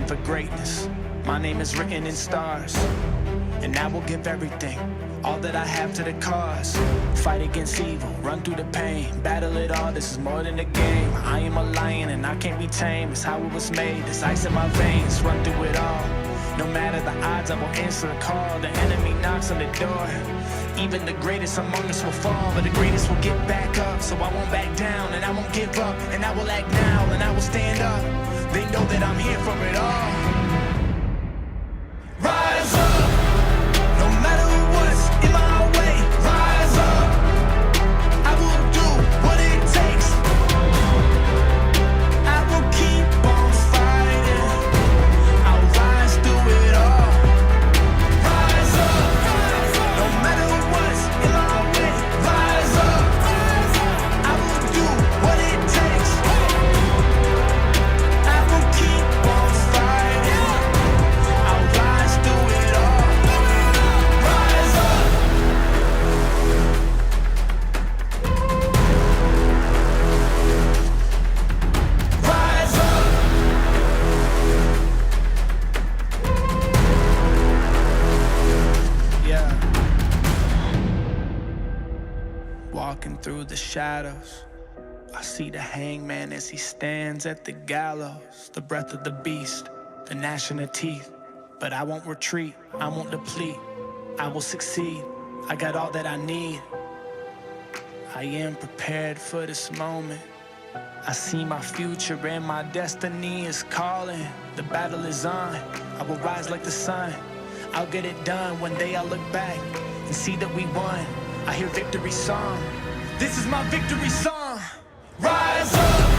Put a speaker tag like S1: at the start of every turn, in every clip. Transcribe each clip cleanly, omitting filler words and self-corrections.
S1: for greatness. My name is written in stars, and I will give everything, all that I have to the cause. Fight against evil, run through the pain, battle it all, this is more than a game. I am a lion and I can't be tamed, it's how it was made. This ice in my veins, run through it all. No matter the odds, I will answer a call. The enemy knocks on the door. Even the greatest among us will fall, but the greatest will get back up. So I won't back down and I won't give up, and I will act now and I will stand up. They know that I'm here for it all. Rise up, no matter what's in my way. Rise up, I will do what it takes. I will keep on fighting. I'll rise through it all. Rise up, no matter what's in my way. Rise up, I will do what it takes. I will keep on fighting. I'll rise through it all. Rise up. Rise up. Yeah. Walking through the shadows, I see the hangman as he stands at the gallows. The breath of the beast, the gnashing of teeth. But I won't retreat, I won't deplete. I will succeed, I got all that I need. I am prepared for this moment. I see my future and my destiny is calling. The battle is on, I will rise like the sun. I'll get it done. One day I'll look back and see that we won. I hear victory song. This is my victory song. Rise up,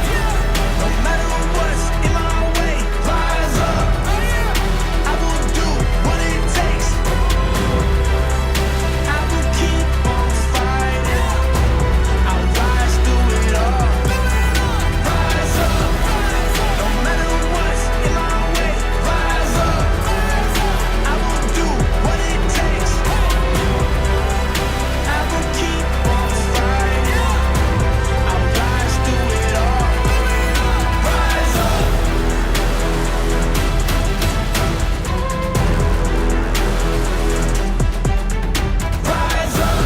S1: no matter what's in my way. Rise up, I will do what it takes. I will keep on fighting. I'll rise through it all. Rise up, no matter what's in my way. Rise up, I will do what it takes. I will keep on fighting. I'll rise through it all. Rise up. Rise up.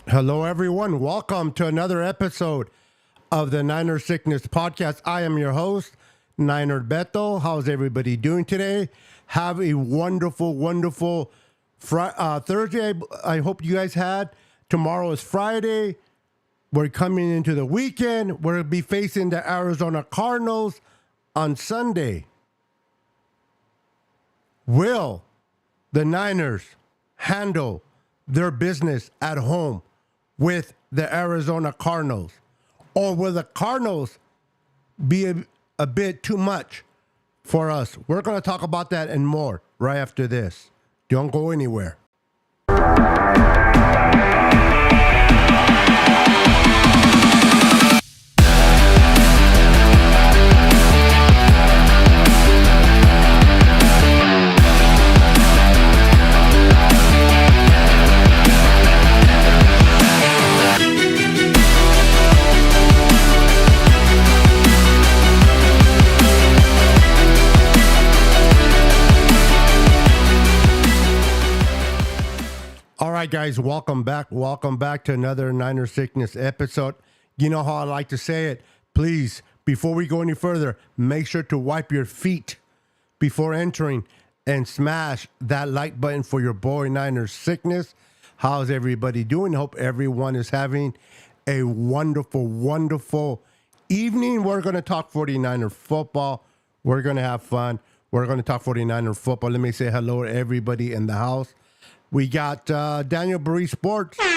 S2: Hello, everyone. Welcome to another episode of the Niner Sickness Podcast. I am your host, Niner Beto. How's everybody doing today? Have a wonderful, wonderful Thursday. I hope you guys had. Tomorrow is Friday. We're coming into the weekend. We'll be facing the Arizona Cardinals on Sunday. Will the Niners handle their business at home with the Arizona Cardinals? Or will the Cardinals be a bit too much for us? We're going to talk about that and more right after this. Don't go anywhere. All right, guys, welcome back. Welcome back to another Niner Sickness episode. You know how I like to say it. Please, before we go any further, make sure to wipe your feet before entering and smash that like button for your boy Niner Sickness. How's everybody doing? Hope everyone is having a wonderful, wonderful evening. We're going to talk 49er football. We're going to have fun. We're going to talk 49er football. Let me say hello to everybody in the house. We got Daniel Barry Sports. What's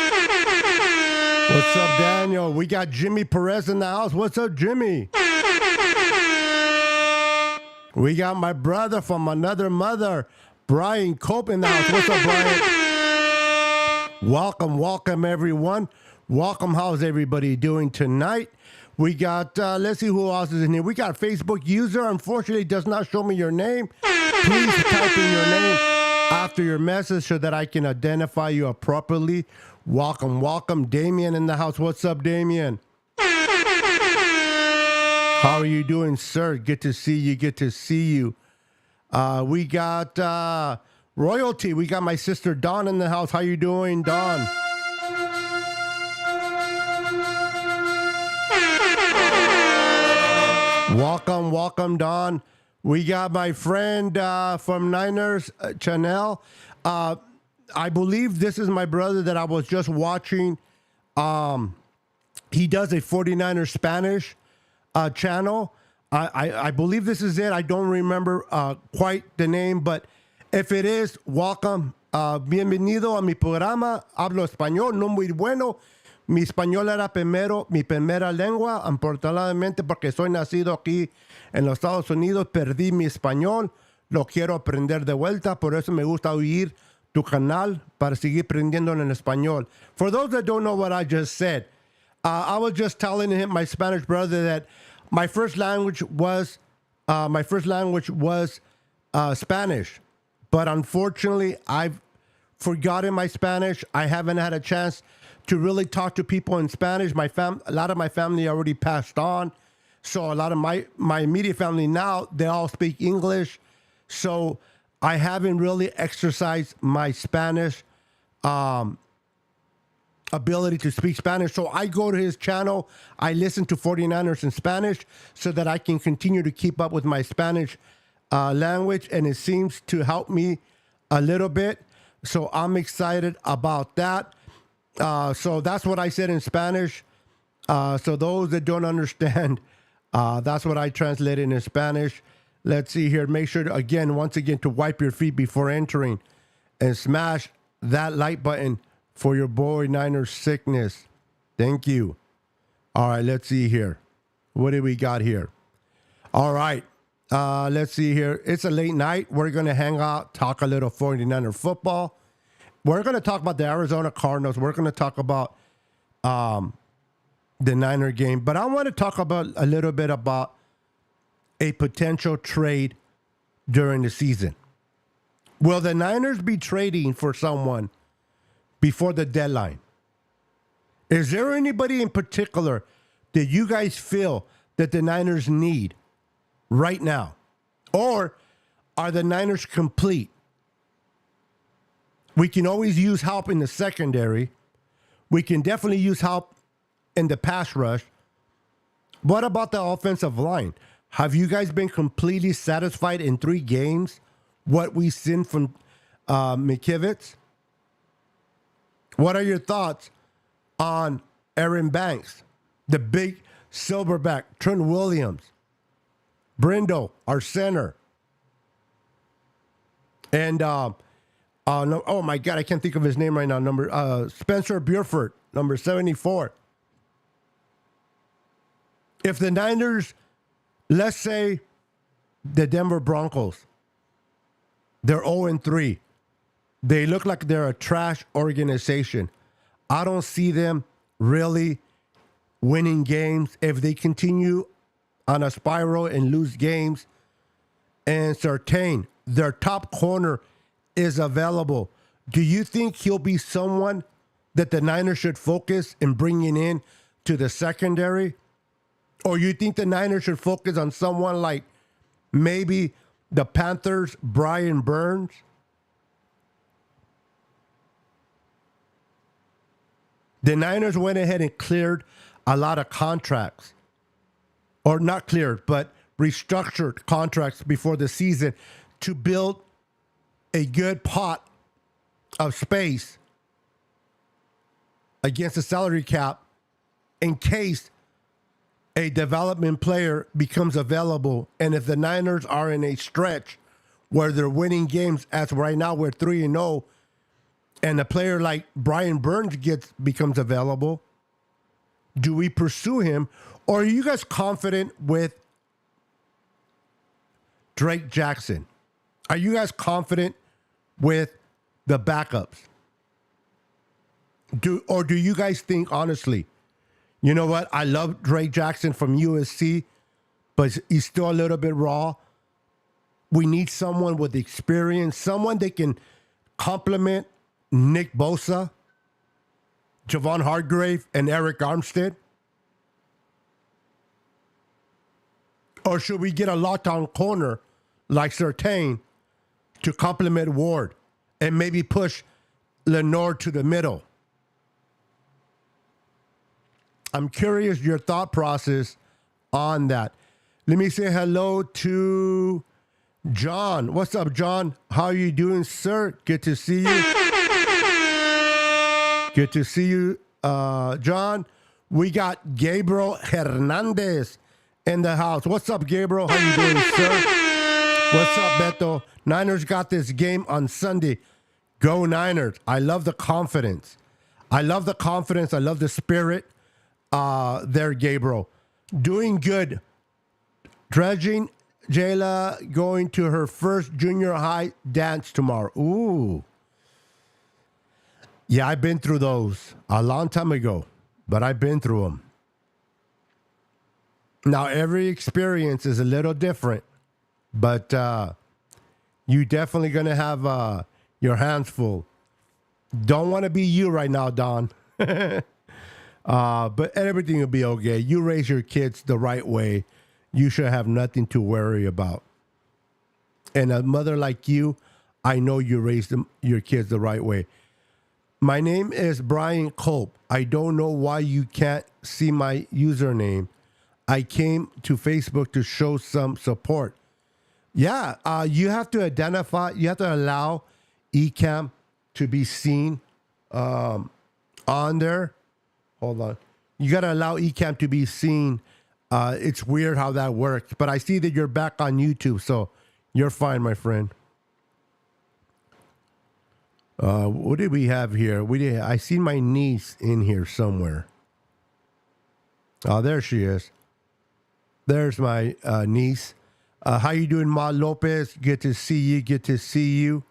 S2: up, Daniel? We got Jimmy Perez in the house. What's up, Jimmy? We got my brother from another mother, Brian Cope, in the house. What's up, Brian? Welcome, welcome, everyone. Welcome. How's everybody doing tonight? We got, let's see who else is in here. We got Facebook user. Unfortunately, it does not show me your name. Please type in your name after your message so that I can identify you appropriately. Welcome, welcome. Damien in the house. What's up, Damien? How are you doing, sir? Good to see you. Good to see you. We got royalty. We got my sister Dawn in the house. How you doing, Dawn? Welcome, welcome, Dawn. We got my friend from Niners, Chanel. I believe this is my brother that I was just watching. He does a 49er Spanish channel. I believe this is it. I don't remember quite the name, but if it is, welcome. Bienvenido a mi programa. Hablo español, no muy bueno. Mi español era primero, mi primera lengua, afortunadamente porque soy nacido aquí en los Estados Unidos, perdí mi español, lo quiero aprender de vuelta, por eso me gusta oír tu canal para seguir aprendiendo en español. For those that don't know what I just said, I was just telling him, my Spanish brother, that my first language was Spanish, but unfortunately, I've forgotten my Spanish. I haven't had a chance to really talk to people in Spanish. A lot of my family already passed on, so a lot of my immediate family now, they all speak English. So I haven't really exercised my Spanish ability to speak Spanish. So I go to his channel, I listen to 49ers in Spanish so that I can continue to keep up with my Spanish language, and it seems to help me a little bit. So I'm excited about that. So that's what I said in Spanish. So those that don't understand, that's what I translated in Spanish. Let's see here. Make sure, once again, to wipe your feet before entering and smash that like button for your boy Niners Sickness. Thank you. All right, let's see here. What do we got here? All right. Let's see here. It's a late night. We're going to hang out, talk a little 49er football. We're going to talk about the Arizona Cardinals. We're going to talk about the Niner game. But I want to talk about a little bit about a potential trade during the season. Will the Niners be trading for someone before the deadline? Is there anybody in particular that you guys feel that the Niners need right now? Or are the Niners complete? We can always use help in the secondary. We can definitely use help in the pass rush. What about the offensive line? Have you guys been completely satisfied in 3 games what we've seen from McKivitz? What are your thoughts on Aaron Banks, the big silverback, Trent Williams, Brindle, our center, and no, oh my God, I can't think of his name right now. Spencer Burford, number 74. If the Niners, let's say the Denver Broncos, they're 0-3. They look like they're a trash organization. I don't see them really winning games if they continue on a spiral and lose games. And Surtain, their top corner, is available. Do you think he'll be someone that the Niners should focus in bringing in to the secondary? Or you think the Niners should focus on someone like maybe the Panthers' Brian Burns? The Niners went ahead and cleared a lot of contracts. Or not cleared, but restructured contracts before the season to build a good pot of space against the salary cap in case a development player becomes available. And if the Niners are in a stretch where they're winning games, as right now we're 3-0, and a player like Brian Burns becomes available, do we pursue him? Or are you guys confident with Drake Jackson? Are you guys confident with the backups? Do you guys think, honestly, you know what? I love Drake Jackson from USC, but he's still a little bit raw. We need someone with experience, someone that can compliment Nick Bosa, Javon Hargrave, and Eric Armstead? Or should we get a lockdown corner like Surtain to complement Ward and maybe push Lenore to the middle? I'm curious your thought process on that. Let me say hello to John. What's up, John? How are you doing, sir? Good to see you. Good to see you, John. We got Gabriel Hernandez in the house. What's up, Gabriel? How you doing, sir? What's up, Beto? Niners got this game on Sunday. Go Niners. I love the confidence. I love the confidence. I love the spirit there, Gabriel. Doing good. Dredging. Jayla going to her first junior high dance tomorrow. Ooh. Yeah, I've been through those a long time ago, but I've been through them. Now, every experience is a little different, but you definitely going to have your hands full. Don't want to be you right now, Don. But everything will be okay. You raise your kids the right way. You should have nothing to worry about. And a mother like you, I know you raised your kids the right way. My name is Brian Culp. I don't know why you can't see my username. I came to Facebook to show some support. Yeah, you have to identify, you have to allow eCam to be seen on there. Hold on. You got to allow eCam to be seen. It's weird how that works, but I see that you're back on YouTube, so you're fine, my friend. What did we have here? I see my niece in here somewhere. Oh, there she is. There's my niece. How you doing, Ma Lopez? Good to see you. Good to see you.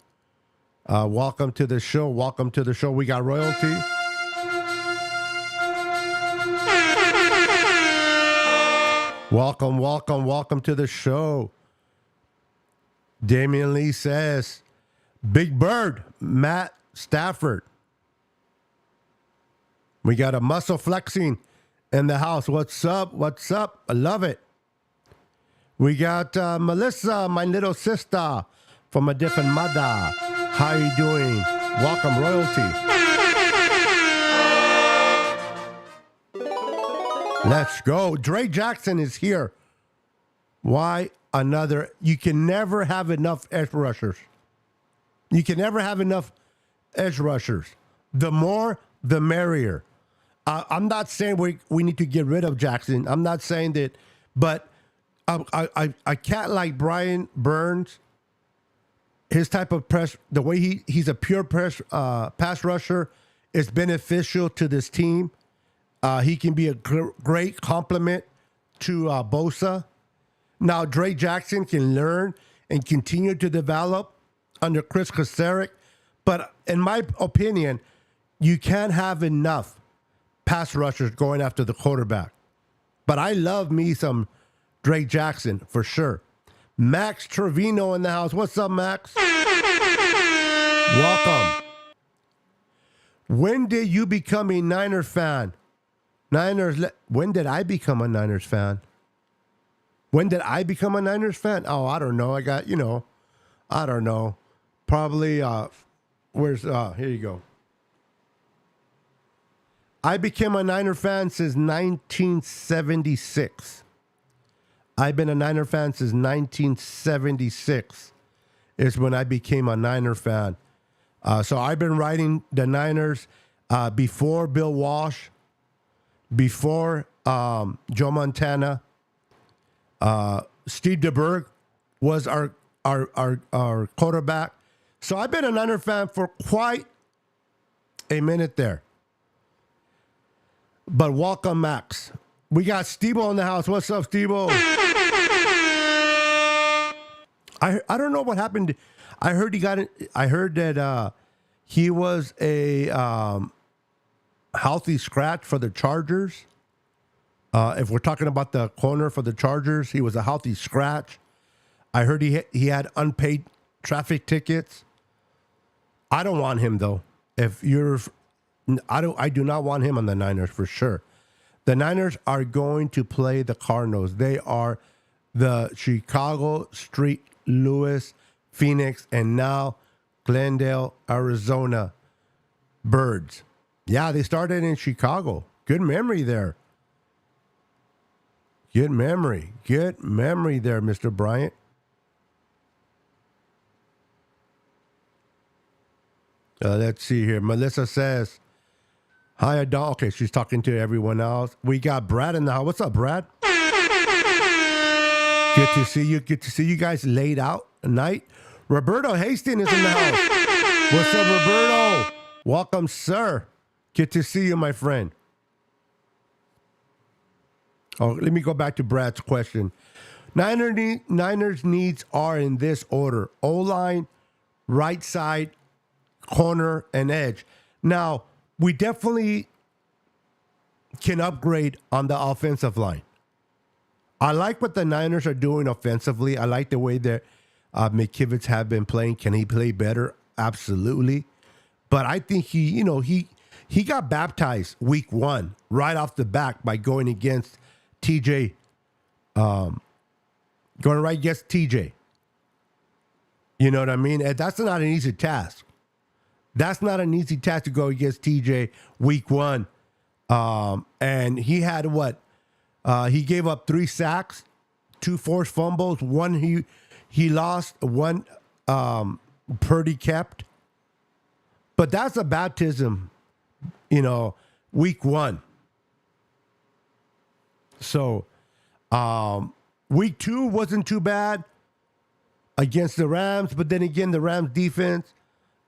S2: Welcome to the show. Welcome to the show. We got royalty. Welcome, welcome, welcome to the show. Damian Lee says, Big Bird, Matt Stafford. We got a muscle flexing in the house. What's up? What's up? I love it. We got Melissa, my little sister from a different mother. How you doing? Welcome, royalty. Let's go. Dre Jackson is here. Why another? You can never have enough edge rushers. You can never have enough edge rushers. The more, the merrier. I'm not saying we need to get rid of Jackson. I'm not saying that, but I can't like Brian Burns. His type of press, the way he's a pure pass rusher is beneficial to this team. He can be a great complement to Bosa. Now, Dre Jackson can learn and continue to develop under Chris Kasarik. But in my opinion, you can't have enough pass rushers going after the quarterback. But I love me some Dre Jackson for sure. Max Trevino in the house. What's up, Max? Welcome. When did you become a Niner fan? When did I become a Niners fan? When did I become a Niners fan? Oh, I don't know. I got, I don't know. Probably, here you go. I became a Niner fan since 1976. I've been a Niner fan since 1976 is when I became a Niner fan. So I've been writing the Niners before Bill Walsh, before Joe Montana. Steve DeBerg was our quarterback. So I've been a Niner fan for quite a minute there. But welcome, Max. We got Steve-O in the house. What's up, Steve-O? I don't know what happened. I heard that he was a healthy scratch for the Chargers. If we're talking about the corner for the Chargers, he was a healthy scratch. I heard he had unpaid traffic tickets. I don't want him though. If you're, I do not want him on the Niners for sure. The Niners are going to play the Cardinals. They are the Chicago, St. Louis, Phoenix, and now Glendale, Arizona Birds. Yeah, they started in Chicago. Good memory there. Good memory. Good memory there, Mr. Bryant. Let's see here. Melissa says, hi, Adon. Okay, she's talking to everyone else. We got Brad in the house. What's up, Brad? Good to see you. Good to see you guys laid out at night. Roberto Hastings is in the house. What's up, Roberto? Welcome, sir. Good to see you, my friend. Oh, let me go back to Brad's question. Niners needs are in this order: O-line, right side, corner, and edge. Now, we definitely can upgrade on the offensive line. I like what the Niners are doing offensively. I like the way that McKivitz have been playing. Can he play better? Absolutely. But I think he got baptized week 1 right off the bat by going against TJ. Going right against TJ. You know what I mean? And that's not an easy task. That's not an easy task to go against TJ week 1. And he had what? He gave up 3 sacks, 2 forced fumbles, 1 he lost, 1 Purdy kept. But that's a baptism, week 1. So week 2 wasn't too bad against the Rams, but then again, the Rams defense.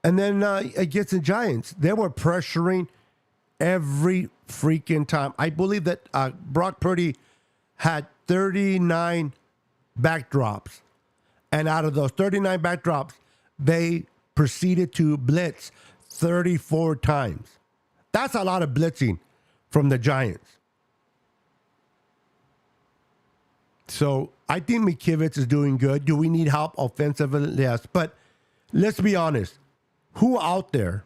S2: And then against the Giants, they were pressuring every freaking time. I believe that Brock Purdy had 39 backdrops. And out of those 39 backdrops, they proceeded to blitz 34 times. That's a lot of blitzing from the Giants. So I think McKivitz is doing good. Do we need help offensively? Yes. But let's be honest. Who out there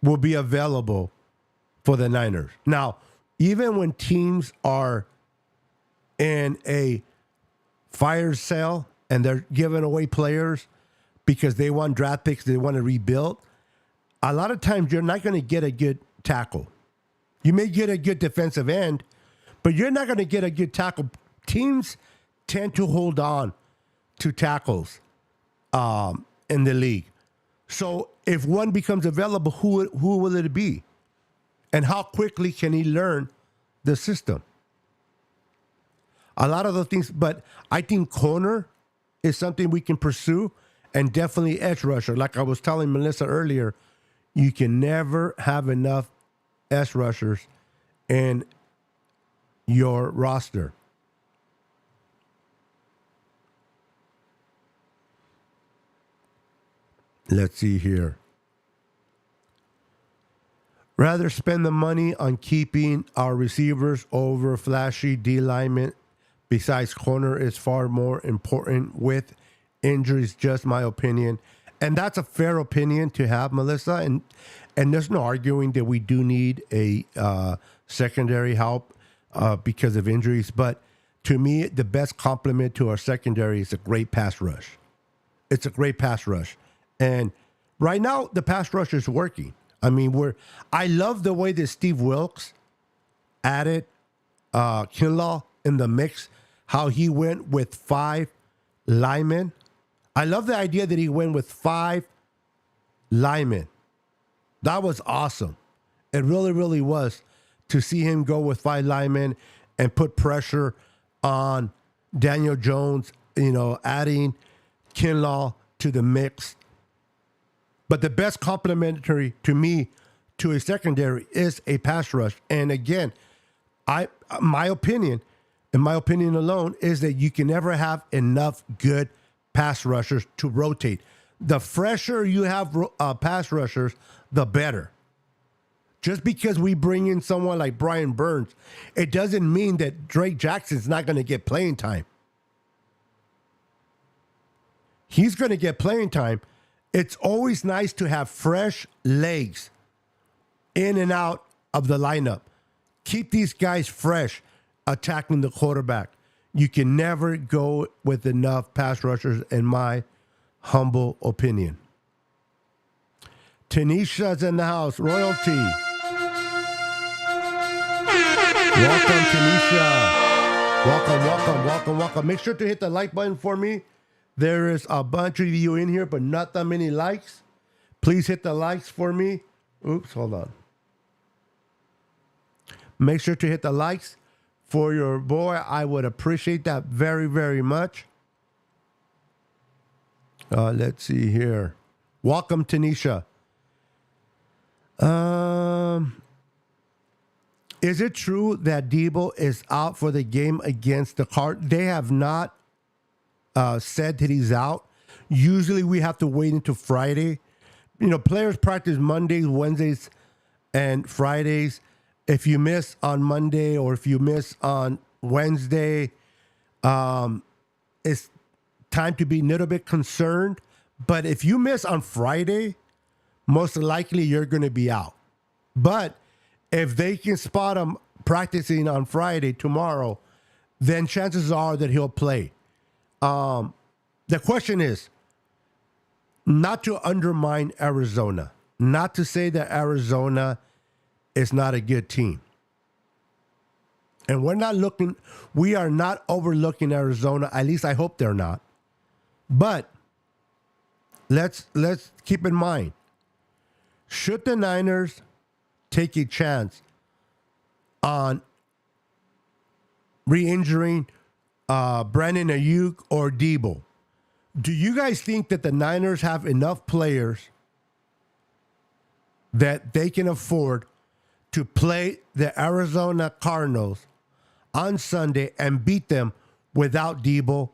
S2: will be available for the Niners? Now, even when teams are in a fire sale and they're giving away players because they want draft picks, they want to rebuild, a lot of times you're not going to get a good tackle. You may get a good defensive end, but you're not going to get a good tackle. Teams tend to hold on to tackles in the league. So if one becomes available, who will it be? And how quickly can he learn the system? A lot of those things, but I think corner is something we can pursue, and definitely edge rusher. Like I was telling Melissa earlier, you can never have enough edge rushers in your roster. Let's see here. Rather spend the money on keeping our receivers over flashy D linemen. Besides, corner is far more important with injuries, just my opinion. And that's a fair opinion to have, Melissa. And there's no arguing that we do need a secondary help because of injuries. But to me, the best complement to our secondary is a great pass rush. It's a great pass rush. And right now, the pass rush is working. I mean, I love the way that Steve Wilkes added Kinlaw in the mix, how he went with 5 linemen. I love the idea that he went with 5 linemen. That was awesome. It really, really was to see him go with 5 linemen and put pressure on Daniel Jones, adding Kinlaw to the mix. But the best complementary to me to a secondary is a pass rush. And again, my opinion alone, is that you can never have enough good pass rushers to rotate. The fresher you have pass rushers, the better. Just because we bring in someone like Brian Burns, it doesn't mean that Drake Jackson's not going to get playing time. He's going to get playing time. It's always nice to have fresh legs in and out of the lineup. Keep these guys fresh attacking the quarterback. You can never go with enough pass rushers, in my humble opinion. Tanisha's in the house. Royalty. Welcome, Tanisha. Welcome. Make sure to hit the like button for me. There is a bunch of you in here, but not that many likes. Please hit the likes for me. Oops, hold on. Make sure to hit the likes for your boy. I would appreciate that very, very much. Let's see here. Welcome, Tanisha. Is it true that Debo is out for the game against the Cardinals? They have not said that he's out. Usually we have to wait until Friday. You know, players practice Mondays, Wednesdays, and Fridays. If you miss on Monday or if you miss on Wednesday, it's time to be a little bit concerned. But if you miss on Friday, most likely you're going to be out. But if they can spot him practicing on Friday, tomorrow, then chances are that he'll play. The question is not to undermine Arizona, not to say that Arizona is not a good team. And we are not overlooking Arizona. At least I hope they're not. But let's keep in mind, should the Niners take a chance on re-injuring Brandon Ayuk or Debo, do you guys think that the Niners have enough players that they can afford to play the Arizona Cardinals on Sunday and beat them without Debo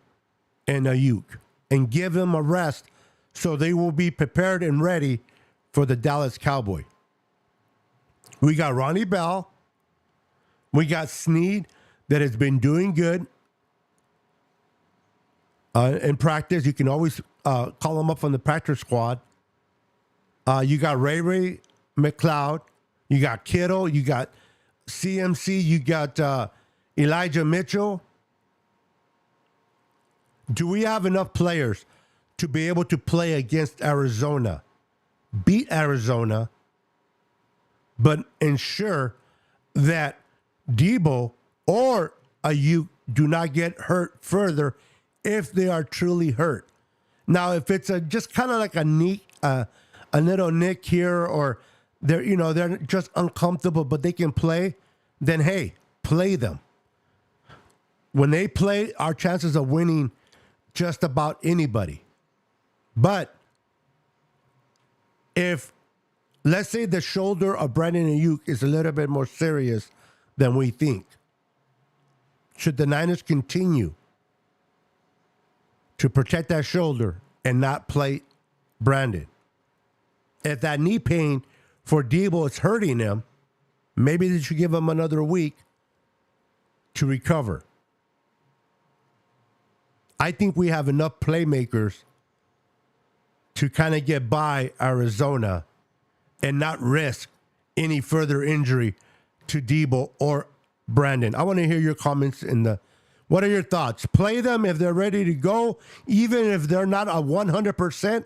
S2: and Ayuk and give them a rest so they will be prepared and ready for the Dallas Cowboys? We got Ronnie Bell. We got Snead that has been doing good in practice. You can always call him up from the practice squad. You got Ray McLeod. You got Kittle. You got CMC. You got Elijah Mitchell. Do we have enough players to be able to play against Arizona, beat Arizona, but ensure that Debo or Ayuk do not get hurt further if they are truly hurt? Now, if it's just kind of like a little nick here, or they're just uncomfortable, but they can play, then hey, play them. When they play, our chances of winning just about anybody. But if, let's say, the shoulder of Brandon Ayuk is a little bit more serious than we think, should the Niners continue to protect that shoulder and not play Brandon? If that knee pain for Debo is hurting him, maybe they should give him another week to recover. I think we have enough playmakers to kind of get by Arizona and not risk any further injury to Debo or Brandon. I want to hear your comments what are your thoughts? Play them if they're ready to go, even if they're not a 100%,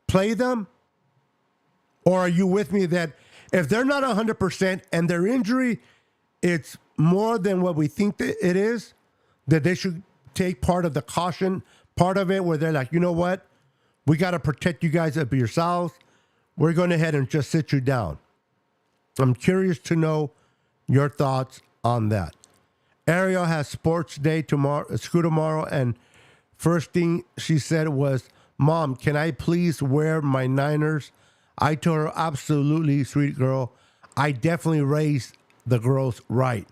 S2: play them? Or are you with me that if they're not 100% and their injury, it's more than what we think that it is, that they should take part of the caution, part of it where they're like, you know what? We got to protect you guys up yourselves. We're going ahead and just sit you down. I'm curious to know your thoughts on that. Ariel has sports day tomorrow, school tomorrow, and first thing she said was, Mom, can I please wear my Niners? I told her, absolutely, sweet girl. I definitely raised the girls right.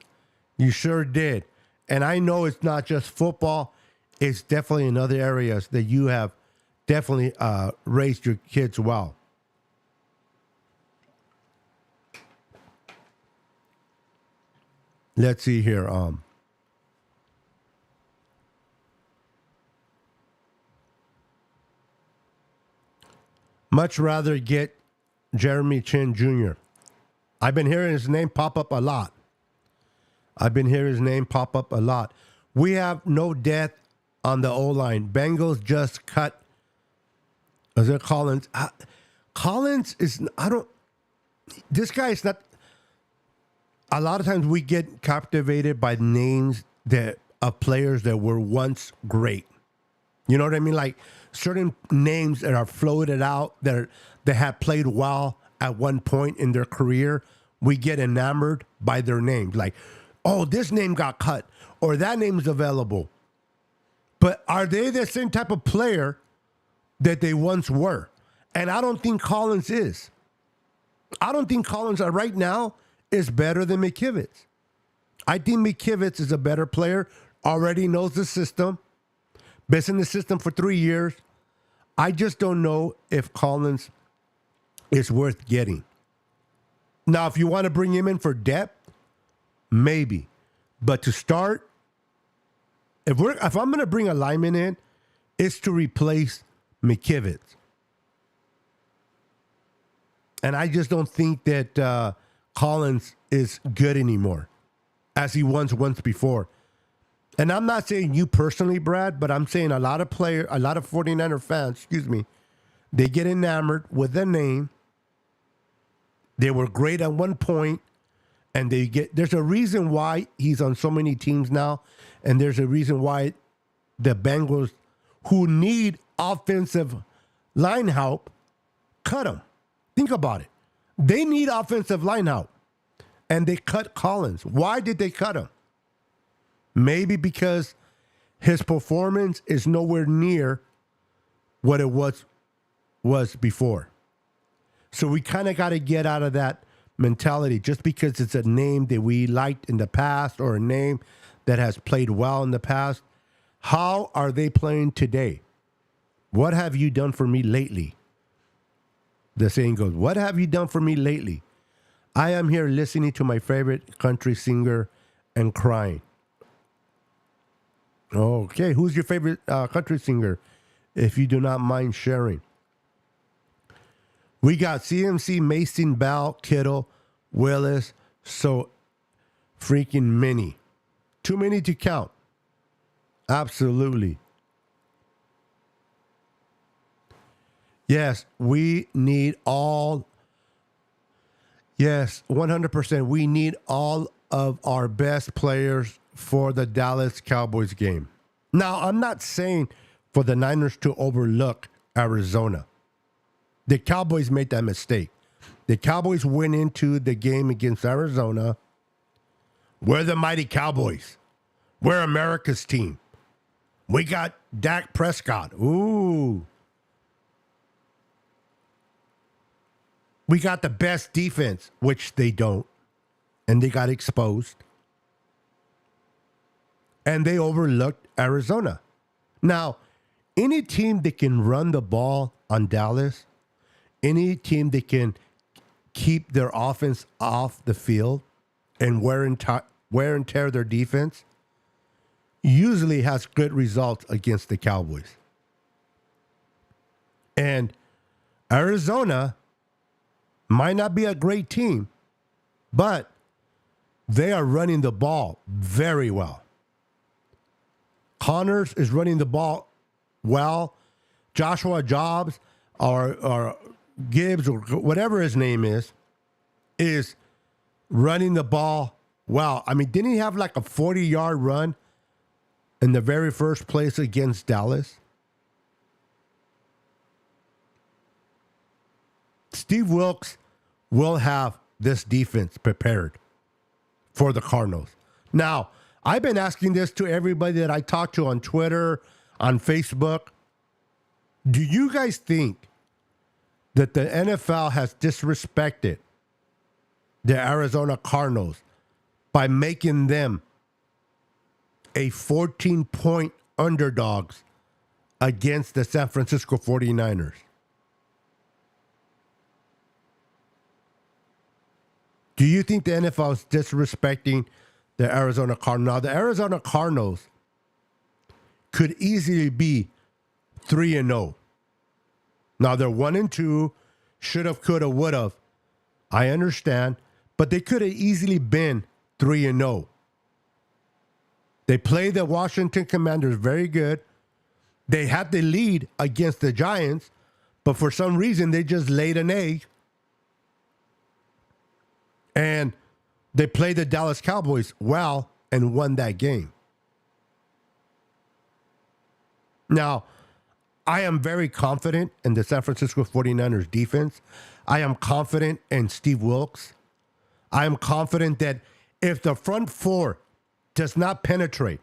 S2: You sure did. And I know it's not just football. It's definitely in other areas that you have definitely raised your kids well. Let's see here. Much rather get Jeremy Chin Jr. I've been hearing his name pop up a lot. We have no depth on the O-line. Bengals just cut. Is it Collins? Collins is, this guy is not, a lot of times we get captivated by names of players that were once great. You know what I mean? Like certain names that are floated out that have played well at one point in their career, we get enamored by their names. Like, oh, this name got cut or that name is available. But are they the same type of player that they once were? And I don't think Collins is. I don't think Collins right now is better than McKivitz. I think McKivitz is a better player, already knows the system, been in the system for 3 years. I just don't know if Collins is worth getting. Now, if you want to bring him in for depth, maybe. But to start, if I'm going to bring a lineman in, it's to replace McKivitz. And I just don't think that Collins is good anymore as he was once before. And I'm not saying you personally, Brad, but I'm saying a lot of 49er fans, they get enamored with the name. They were great at one point, and there's a reason why he's on so many teams now, and there's a reason why the Bengals, who need offensive line help, cut him. Think about it. They need offensive line help, and they cut Collins. Why did they cut him? Maybe because his performance is nowhere near what it was before. So we kind of got to get out of that mentality. Just because it's a name that we liked in the past or a name that has played well in the past, how are they playing today? What have you done for me lately? The saying goes, what have you done for me lately? I am here listening to my favorite country singer and crying. Okay, who's your favorite country singer, if you do not mind sharing? We got CMC, Mason, Bell, Kittle, Willis, so freaking many. Too many to count. Absolutely. Yes, we need all. Yes, 100%. We need all of our best players for the Dallas Cowboys game. Now, I'm not saying for the Niners to overlook Arizona. The Cowboys made that mistake. The Cowboys went into the game against Arizona. We're the mighty Cowboys. We're America's team. We got Dak Prescott. Ooh. We got the best defense, which they don't. And they got exposed. And they overlooked Arizona. Now, any team that can run the ball on Dallas, any team that can keep their offense off the field and wear and tear their defense, usually has good results against the Cowboys. And Arizona might not be a great team, but they are running the ball very well. Connors is running the ball well. Joshua Jobs or Gibbs or whatever his name is running the ball well. I mean, didn't he have like a 40-yard run in the very first place against Dallas? Steve Wilkes will have this defense prepared for the Cardinals. Now, I've been asking this to everybody that I talk to on Twitter, on Facebook. Do you guys think that the NFL has disrespected the Arizona Cardinals by making them a 14-point underdogs against the San Francisco 49ers? Do you think the NFL is disrespecting the Arizona Cardinals? Now, the Arizona Now they're 1-2, should have, could have, would have. I understand, but they could have easily been 3-0. They played the Washington Commanders very good. They had the lead against the Giants, but for some reason they just laid an egg. And they played the Dallas Cowboys well and won that game. Now, I am very confident in the San Francisco 49ers defense. I am confident in Steve Wilkes. I am confident that if the front four does not penetrate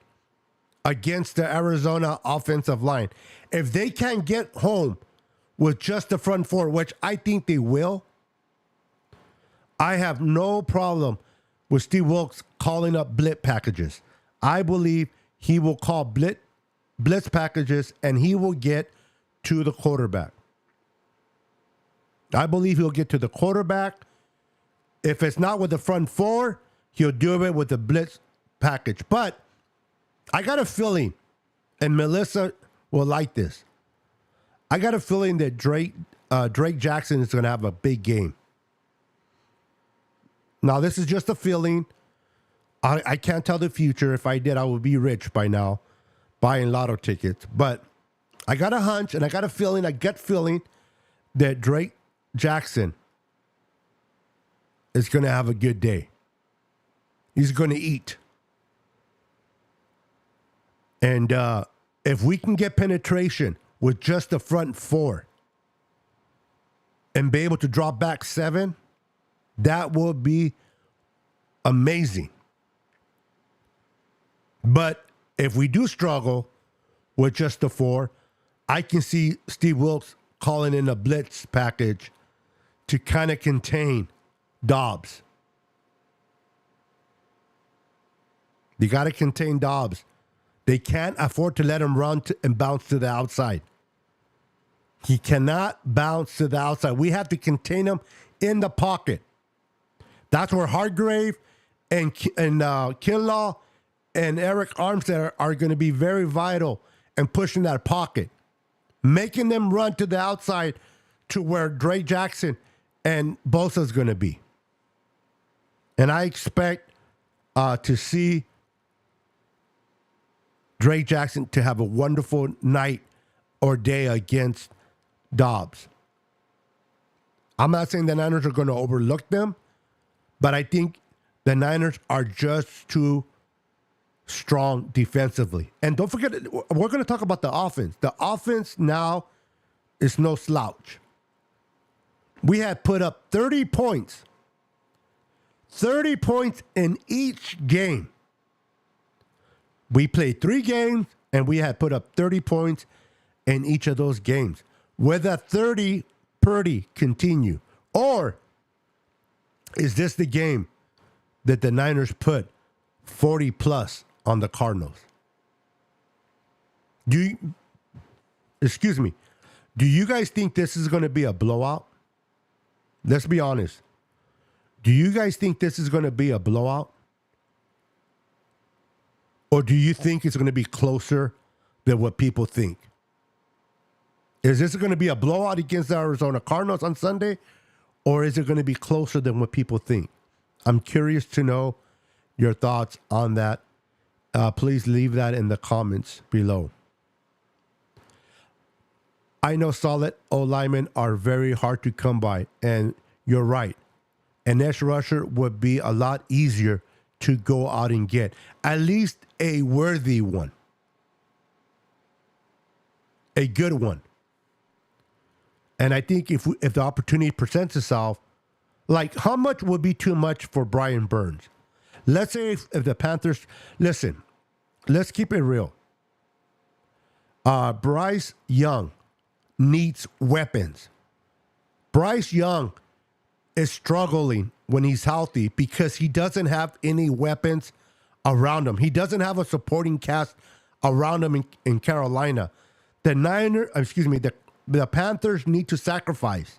S2: against the Arizona offensive line, if they can't get home with just the front four, which I think they will, I have no problem with Steve Wilkes calling up blitz packages. I believe he will call blitz packages and he will get to the quarterback. I believe he'll get to the quarterback. If it's not with the front four, he'll do it with the blitz package. But I got a feeling, and Melissa will like this, I got a feeling that Drake Jackson is going to have a big game. Now, this is just a feeling. I can't tell the future. If I did, I would be rich by now buying lotto tickets. But I got a hunch and I got a feeling, a gut feeling that Drake Jackson is going to have a good day. He's going to eat. And if we can get penetration with just the front four and be able to drop back 7, that will be amazing. But if we do struggle with just the 4, I can see Steve Wilkes calling in a blitz package to kind of contain Dobbs. They got to contain Dobbs. They can't afford to let him run and bounce to the outside. He cannot bounce to the outside. We have to contain him in the pocket. That's where Hargrave and Kinlaw and Eric Armstead are going to be very vital in pushing that pocket, making them run to the outside to where Drake Jackson and Bosa's going to be. And I expect to see Drake Jackson to have a wonderful night or day against Dobbs. I'm not saying the Niners are going to overlook them, but I think the Niners are just too strong defensively. And don't forget, we're going to talk about the offense. The offense now is no slouch. We had put up 30 points. 30 points in each game. We played 3 games, and we had put up 30 points in each of those games. Will that 30 Purdy continue? Or is this the game that the Niners put 40 plus on the Cardinals? Do you guys think this is going to be a blowout? Let's be honest. Do you guys think this is going to be a blowout? Or do you think it's going to be closer than what people think? Is this going to be a blowout against the Arizona Cardinals on Sunday? Or is it going to be closer than what people think? I'm curious to know your thoughts on that. Please leave that in the comments below. I know solid O-linemen are very hard to come by, and you're right. An edge rusher would be a lot easier to go out and get. At least a worthy one. A good one. And I think if the opportunity presents itself, like how much would be too much for Brian Burns? Let's say if the Panthers, listen, let's keep it real. Bryce Young needs weapons. Bryce Young is struggling when he's healthy because he doesn't have any weapons around him. He doesn't have a supporting cast around him in Carolina. The Panthers need to sacrifice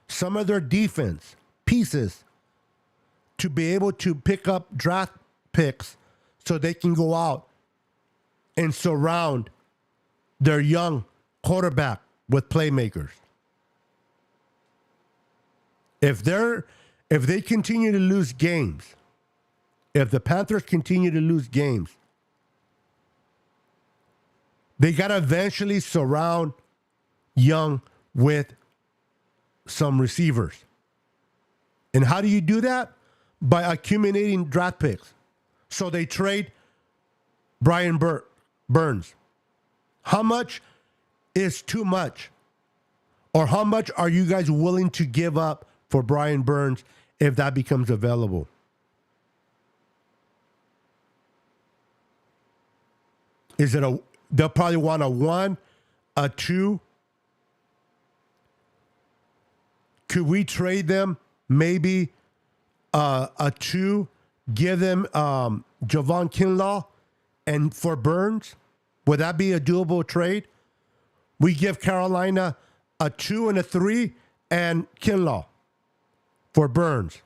S2: some of their defense pieces to be able to pick up draft picks so they can go out and surround their young quarterback with playmakers. If they continue to lose games, if the Panthers continue to lose games, they got to eventually surround Young with some receivers. And how do you do that? By accumulating draft picks. So they trade Brian Burns. How much is too much? Or how much are you guys willing to give up for Brian Burns if that becomes available? They'll probably want a 1, a 2. Could we trade them maybe a 2, give them Javon Kinlaw and for Burns? Would that be a doable trade? We give Carolina a 2 and a 3 and Kinlaw for Burns.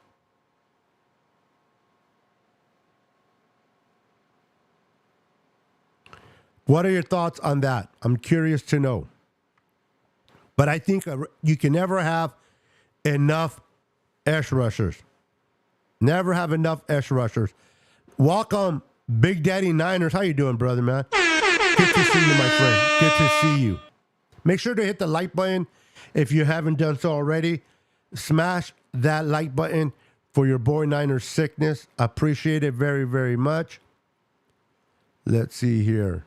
S2: What are your thoughts on that? I'm curious to know. But I think you can never have enough edge rushers. Never have enough edge rushers. Welcome, Big Daddy Niners. How you doing, brother, man? Good to see you, my friend. Good to see you. Make sure to hit the like button if you haven't done so already. Smash that like button for your boy Niners sickness. Appreciate it very, very much. Let's see here.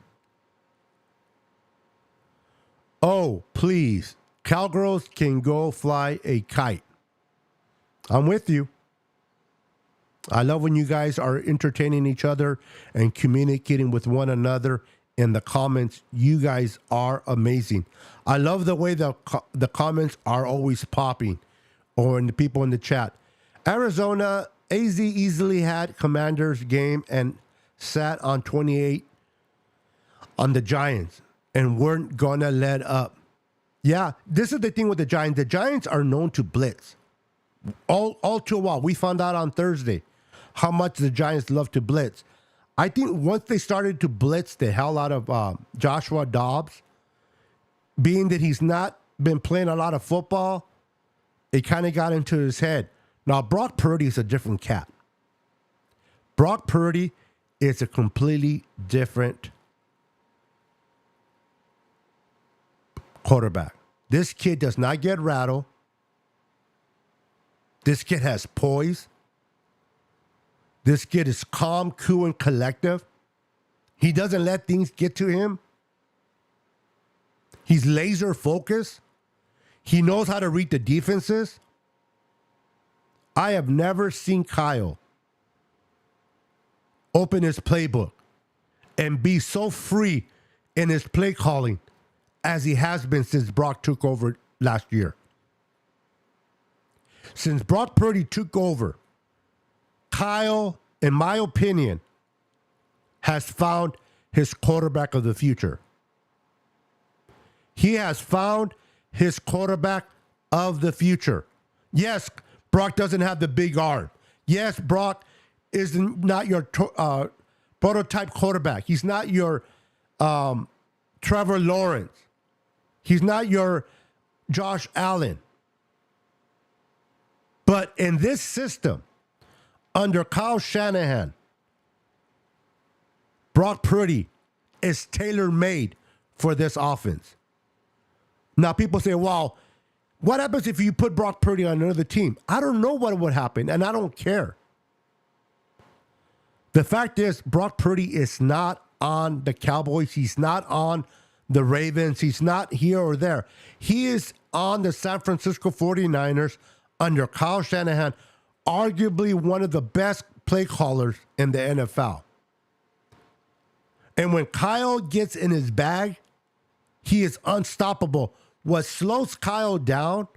S2: Oh, please. Cowgirls can go fly a kite. I'm with you. I love when you guys are entertaining each other and communicating with one another in the comments. You guys are amazing. I love the way the comments are always popping, or in the people in the chat. Arizona, AZ easily had Commanders game and sat on 28 on the Giants and weren't gonna let up. Yeah, this is the thing with the Giants. The Giants are known to blitz. All too well. We found out on Thursday how much the Giants love to blitz. I think once they started to blitz the hell out of Joshua Dobbs, being that he's not been playing a lot of football, it kind of got into his head. Now, Brock Purdy is a different cat. Brock Purdy is a completely different quarterback. This kid does not get rattled. This kid has poise. This kid is calm, cool, and collective. He doesn't let things get to him. He's laser focused. He knows how to read the defenses. I have never seen Kyle open his playbook and be so free in his play calling as he has been since Brock took over last year. Since Brock Purdy took over, Kyle, in my opinion, has found his quarterback of the future. He has found his quarterback of the future. Yes, Brock doesn't have the big arm. Yes, Brock is not your prototype quarterback. He's not your Trevor Lawrence. He's not your Josh Allen. But in this system, under Kyle Shanahan, Brock Purdy is tailor-made for this offense. Now, people say, well, what happens if you put Brock Purdy on another team? I don't know what would happen, and I don't care. The fact is, Brock Purdy is not on the Cowboys. He's not on the Ravens. He's not here or there. He is on the San Francisco 49ers under Kyle Shanahan, arguably one of the best play callers in the NFL. And when Kyle gets in his bag, he is unstoppable. What slows Kyle down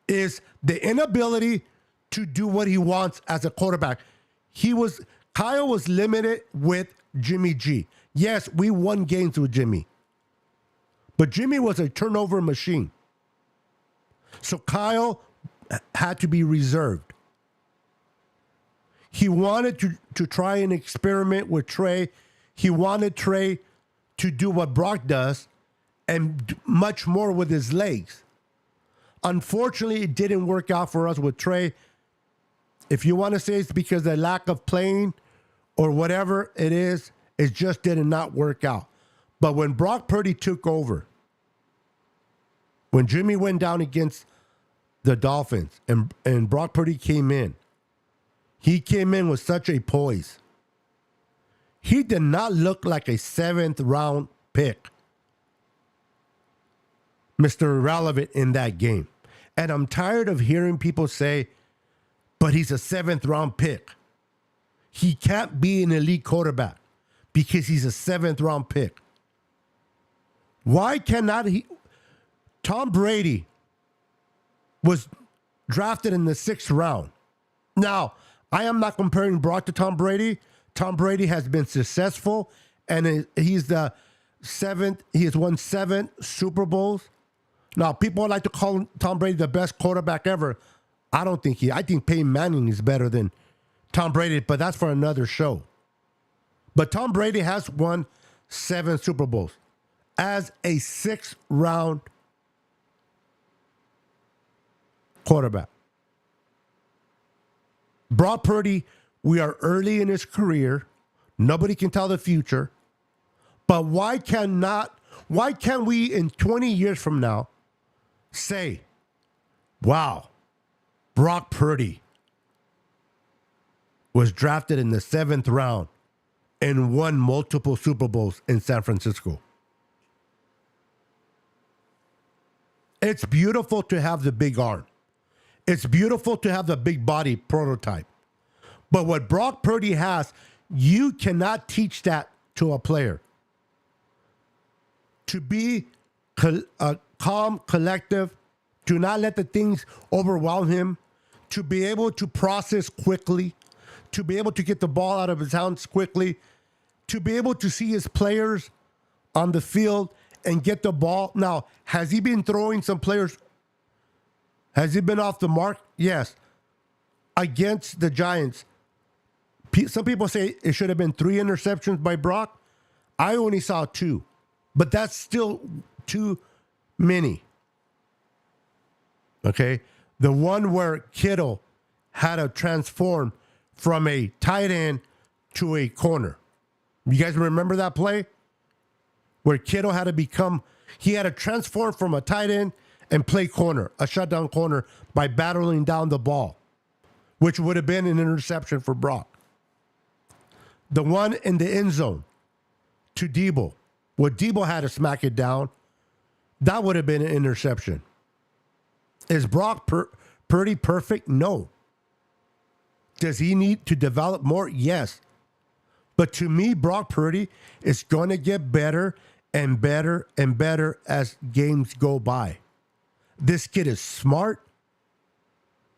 S2: is the inability to do what he wants as a quarterback. Kyle was limited with Jimmy G. Yes, we won games with Jimmy. But Jimmy was a turnover machine. So Kyle had to be reserved. He wanted to try and experiment with Trey. He wanted Trey to do what Brock does and much more with his legs. Unfortunately, it didn't work out for us with Trey. If you want to say it's because of lack of playing or whatever it is, it just did not work out. But when Brock Purdy took over, when Jimmy went down against the Dolphins and Brock Purdy came in, he came in with such a poise. He did not look like a 7th round pick. Mr. Irrelevant in that game. And I'm tired of hearing people say, but he's a 7th round pick. He can't be an elite quarterback because he's a 7th round pick. Why cannot he? Tom Brady was drafted in the 6th round. Now, I am not comparing Brock to Tom Brady. Tom Brady has been successful, and he's the 7th. He has won 7 Super Bowls. Now, people like to call Tom Brady the best quarterback ever. I don't think I think Peyton Manning is better than Tom Brady, but that's for another show. But Tom Brady has won 7 Super Bowls as a 6th round quarterback. Brock Purdy, we are early in his career. Nobody can tell the future. But why can't we in 20 years from now say, wow, Brock Purdy was drafted in the 7th round and won multiple Super Bowls in San Francisco? It's beautiful to have the big arm. It's beautiful to have the big body prototype. But what Brock Purdy has, you cannot teach that to a player. To be calm, collective, to not let the things overwhelm him, to be able to process quickly, to be able to get the ball out of his hands quickly, to be able to see his players on the field and get the ball. Now, has he been throwing some players? Has he been off the mark? Yes. Against the Giants, some people say it should have been 3 interceptions by Brock. I only saw 2, but that's still too many. Okay. The one where Kittle had to transform from a tight end to a corner. You guys remember that play? Where Kittle had to transform from a tight end and play corner, a shutdown corner, by battling down the ball, which would have been an interception for Brock. The one in the end zone to Debo, where Debo had to smack it down, that would have been an interception. Is Brock Purdy perfect? No. Does he need to develop more? Yes. But to me, Brock Purdy is going to get better and better and better as games go by. This kid is smart.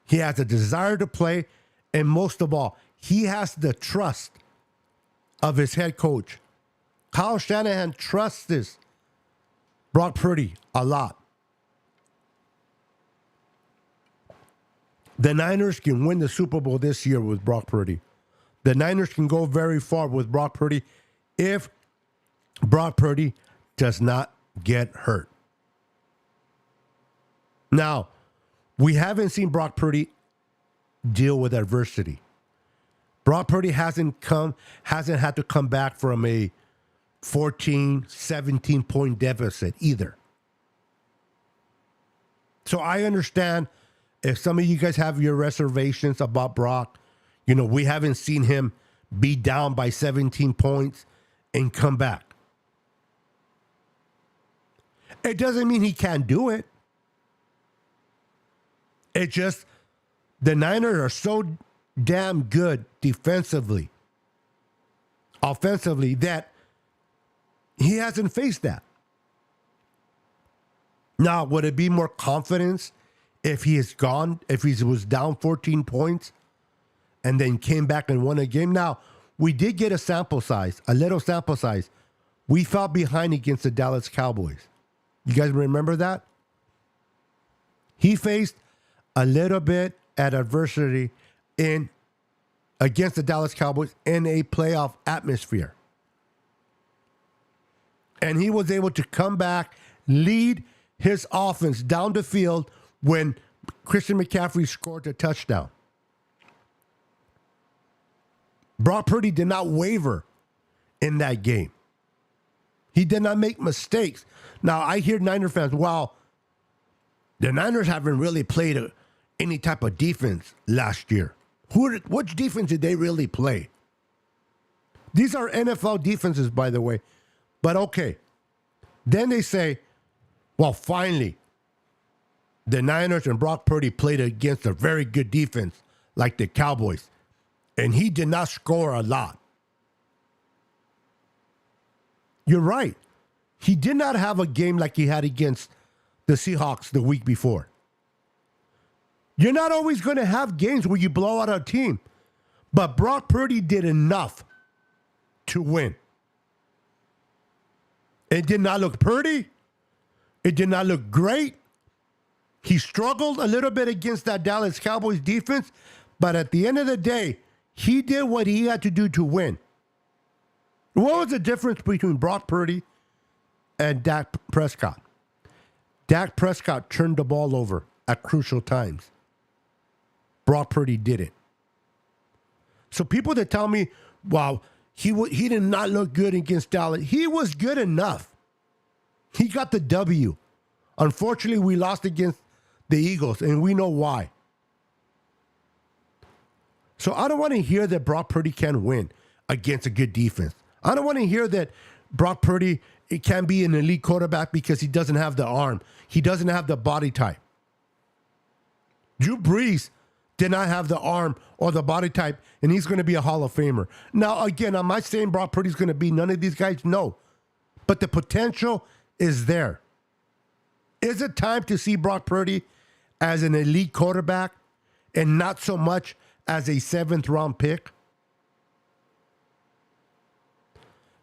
S2: He has a desire to play. And most of all, he has the trust of his head coach. Kyle Shanahan trusts this Brock Purdy a lot. The Niners can win the Super Bowl this year with Brock Purdy. The Niners can go very far with Brock Purdy if Brock Purdy does not get hurt. Now, we haven't seen Brock Purdy deal with adversity. Brock Purdy hasn't had to come back from a 14, 17-point deficit either. So I understand if some of you guys have your reservations about Brock. You know, we haven't seen him be down by 17 points and come back. It doesn't mean he can't do it. It just, the Niners are so damn good defensively, offensively, that he hasn't faced that. Now, would it be more confidence if he was down 14 points and then came back and won a game? Now, we did get a little sample size. We fell behind against the Dallas Cowboys. You guys remember that? He faced a little bit at adversity against the Dallas Cowboys in a playoff atmosphere. And he was able to come back lead his offense down the field when Christian McCaffrey scored a touchdown. Brock Purdy did not waver in that game. He did not make mistakes. Now, I hear Niner fans, wow, the Niners haven't really played any type of defense last year. Which defense did they really play? These are NFL defenses, by the way. But okay. Then they say, well, finally, the Niners and Brock Purdy played against a very good defense like the Cowboys. And he did not score a lot. You're right. He did not have a game like he had against the Seahawks the week before. You're not always going to have games where you blow out a team. But Brock Purdy did enough to win. It did not look pretty. It did not look great. He struggled a little bit against that Dallas Cowboys defense. But at the end of the day, he did what he had to do to win. What was the difference between Brock Purdy and Dak Prescott? Dak Prescott turned the ball over at crucial times. Brock Purdy didn't. So people that tell me, wow, he did not look good against Dallas. He was good enough. He got the W. Unfortunately, we lost against the Eagles, and we know why. So I don't want to hear that Brock Purdy can win against a good defense. I don't want to hear that Brock Purdy can be an elite quarterback because he doesn't have the arm. He doesn't have the body type. Drew Brees did not have the arm or the body type, and he's going to be a Hall of Famer. Now, again, am I saying Brock Purdy's going to be none of these guys? No. But the potential is there. Is it time to see Brock Purdy as an elite quarterback and not so much as a 7th-round pick?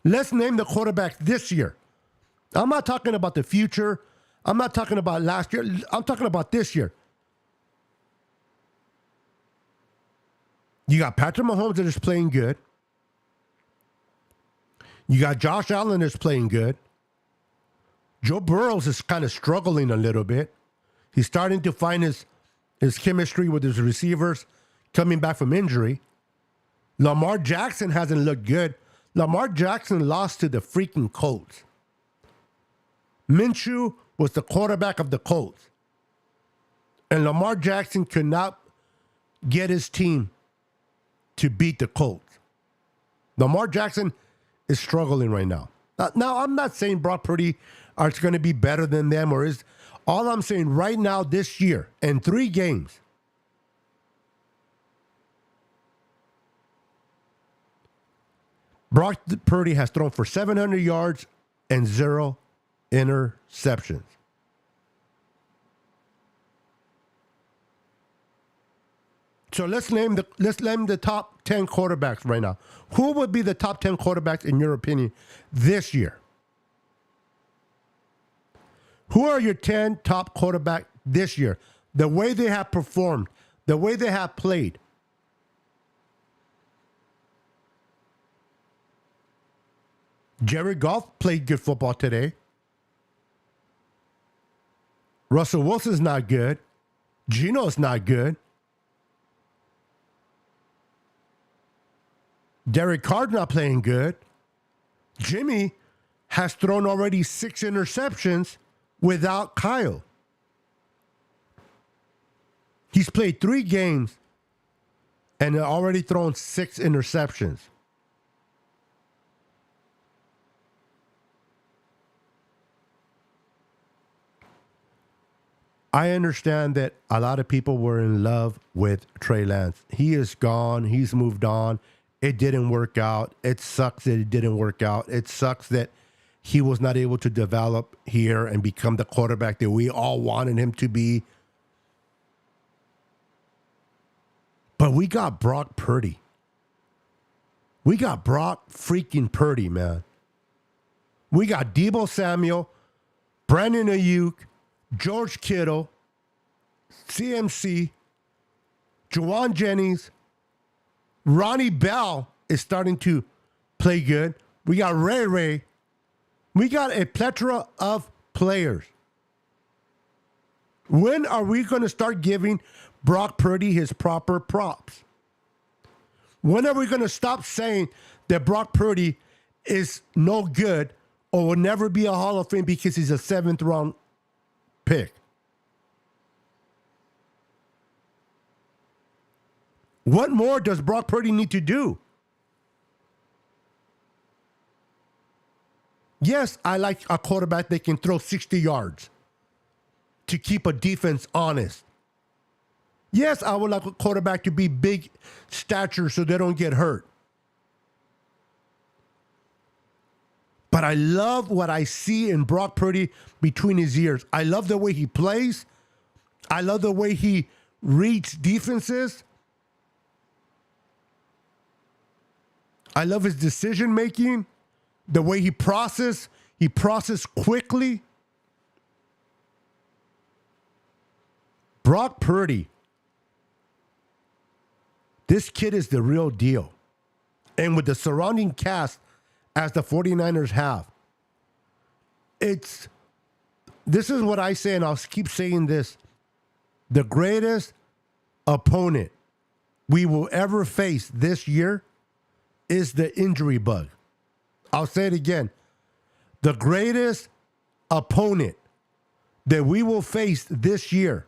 S2: Let's name the quarterbacks this year. I'm not talking about the future. I'm not talking about last year. I'm talking about this year. You got Patrick Mahomes that is playing good. You got Josh Allen that's playing good. Joe Burrows is kind of struggling a little bit. He's starting to find his chemistry with his receivers coming back from injury. Lamar Jackson hasn't looked good. Lamar Jackson lost to the freaking Colts. Minshew was the quarterback of the Colts. And Lamar Jackson could not get his team to beat the Colts. Lamar Jackson is struggling right now. Now, I'm not saying Brock Purdy is going to be better than them or is. All I'm saying right now this year in 3 games, Brock Purdy has thrown for 700 yards and 0 interceptions. So let's name the top 10 quarterbacks right now. Who would be the top 10 quarterbacks in your opinion this year? Who are your 10 top quarterbacks this year? The way they have performed, the way they have played. Jared Goff played good football today. Russell Wilson's not good. Geno's not good. Derek Carr's not playing good. Jimmy has thrown already 6 interceptions without Kyle. He's played 3 games and already thrown 6 interceptions. I understand that a lot of people were in love with Trey Lance. He is gone. He's moved on. It didn't work out. It sucks that it didn't work out. It sucks that he was not able to develop here and become the quarterback that we all wanted him to be. But we got Brock Purdy. We got Brock freaking Purdy, man. We got Deebo Samuel, Brandon Ayuk, George Kittle, CMC, Juwan Jennings, Ronnie Bell is starting to play good. We got Ray Ray. We got a plethora of players. When are we going to start giving Brock Purdy his proper props? When are we going to stop saying that Brock Purdy is no good or will never be a Hall of Fame because he's a 7th round pick? What more does Brock Purdy need to do? Yes, I like a quarterback that can throw 60 yards to keep a defense honest. Yes, I would like a quarterback to be big stature so they don't get hurt. But I love what I see in Brock Purdy between his ears. I love the way he plays. I love the way he reads defenses. I love his decision making, the way he processes quickly. Brock Purdy, this kid is the real deal. And with the surrounding cast as the 49ers have, this is what I say, and I'll keep saying this. The greatest opponent we will ever face this year is the injury bug. I'll say it again. The greatest opponent that we will face this year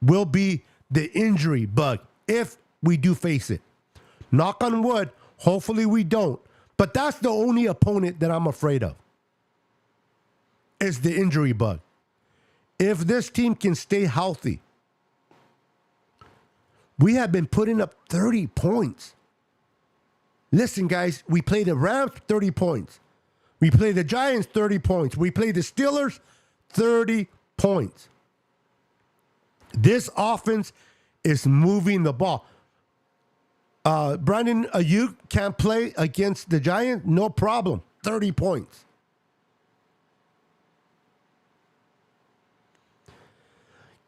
S2: will be the injury bug if we do face it. Knock on wood, hopefully we don't. But that's the only opponent that I'm afraid of, is the injury bug. If this team can stay healthy, we have been putting up 30 points. Listen, guys, we played the Rams, 30 points. We played the Giants, 30 points. We played the Steelers, 30 points. This offense is moving the ball. Brandon Ayuk can't play against the Giants, no problem, 30 points.